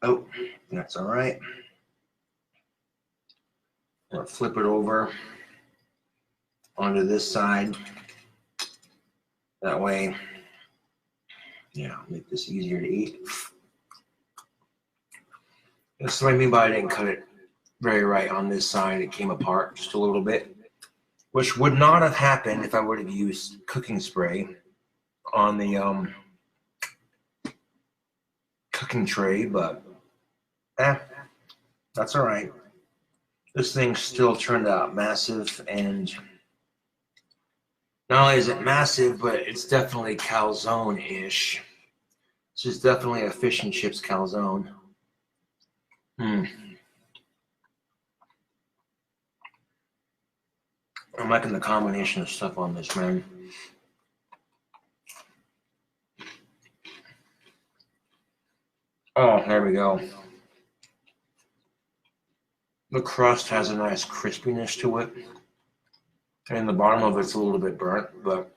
oh, that's all right. I'm gonna flip it over onto this side. That way, yeah, make this easier to eat. That's what I mean by I didn't cut it very right on this side. It came apart just a little bit, which would not have happened if I would have used cooking spray on the cooking tray, but that's all right. This thing still turned out massive, and not only is it massive, but it's definitely calzone-ish. This is definitely a fish and chips calzone. I'm liking the combination of stuff on this, man. Oh, there we go. The crust has a nice crispiness to it. And the bottom of it's a little bit burnt, but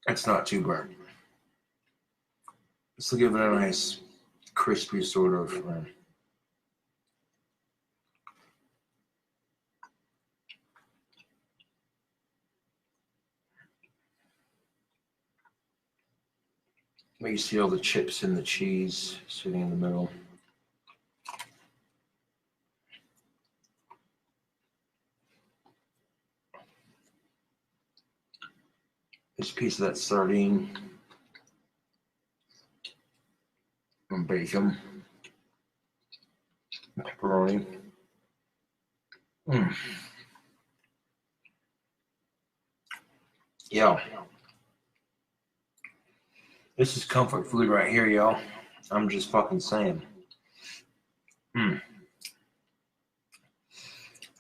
it's not too burnt. This will give it a nice crispy sort of. You see all the chips and the cheese sitting in the middle. This piece of that sardine and bacon, pepperoni. Yo, this is comfort food right here, yo. I'm just fucking saying.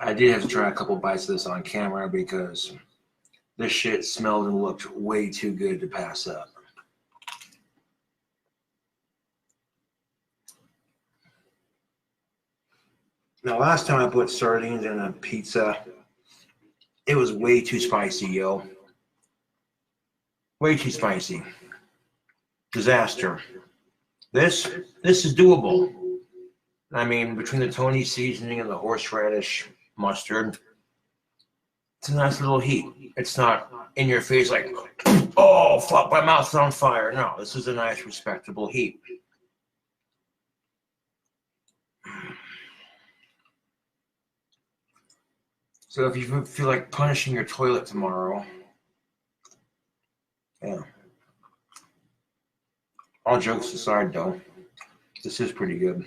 I did have to try a couple bites of this on camera because this shit smelled and looked way too good to pass up. Now, last time I put sardines in a pizza, it was way too spicy, yo. Way too spicy. Disaster. This is doable. I mean, between the Tony seasoning and the horseradish mustard, it's a nice little heat. It's not in your face like, oh, fuck, my mouth's on fire. No, this is a nice, respectable heat. So if you feel like punishing your toilet tomorrow, yeah. All jokes aside, though, this is pretty good.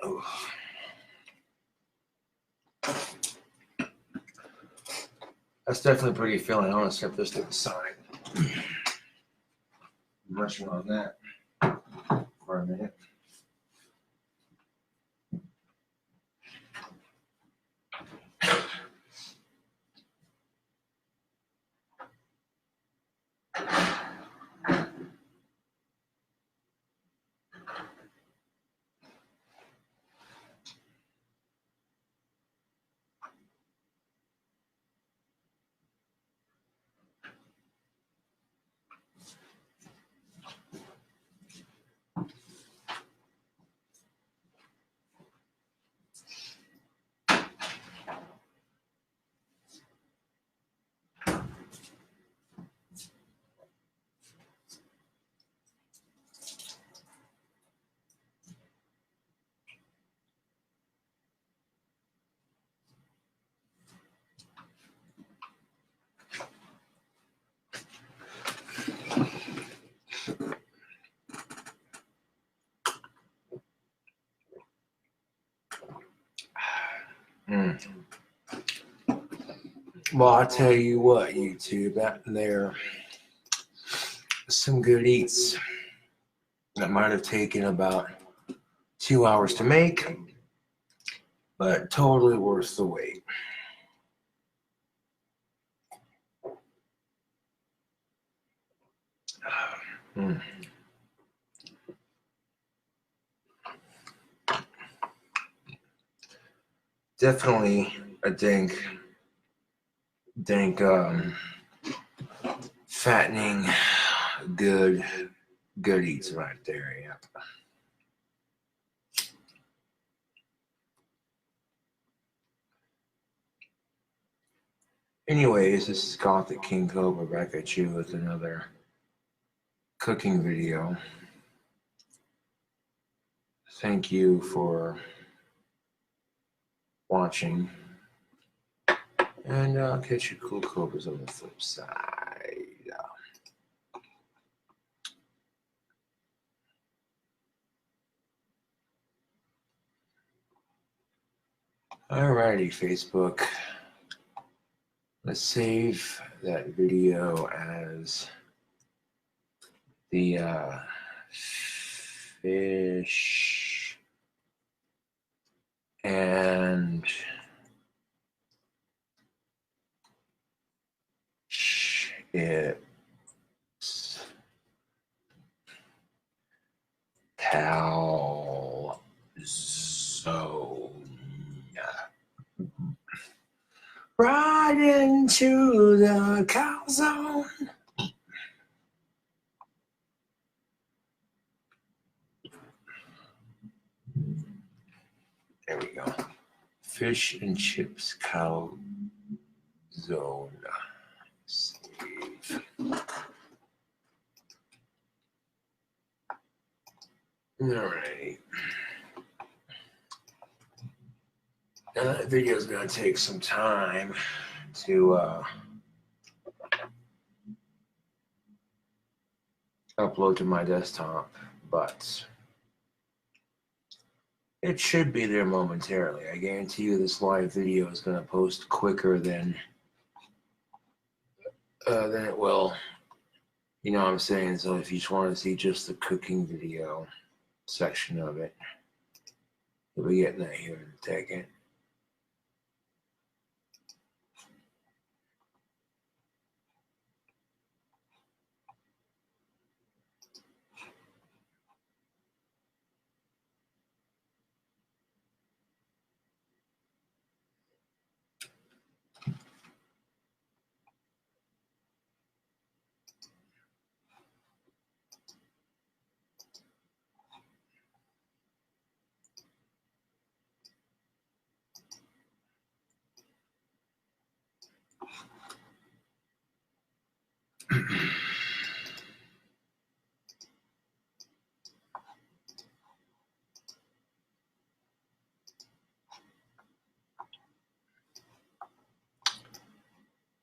Oh. That's definitely pretty feeling. I want to step this to the side. Mushing on that for a minute. Well, I'll tell you what, YouTube, that there, some good eats that might have taken about 2 hours to make, but totally worth the wait. Definitely a dank, fattening, good eats right there. Yep. Anyways, this is Gothic King Cobra back at you with another cooking video. Thank you for watching, and I'll catch you cool cobras on the flip side. Alrighty, Facebook. Let's save that video as the fish and chips calzone. Right into the calzone. There we go. Fish and chips calzone. Save. All right. Now that video is going to take some time to upload to my desktop, but it should be there momentarily. I guarantee you this live video is going to post quicker than it will. You know what I'm saying? So if you just want to see just the cooking video section of it, you'll be getting that here in a second.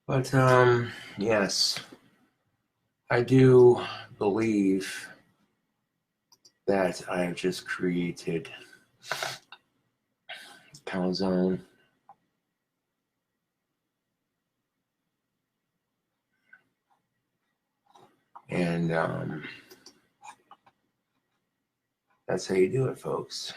But yes, I do believe that I have just created calzone And that's how you do it, folks.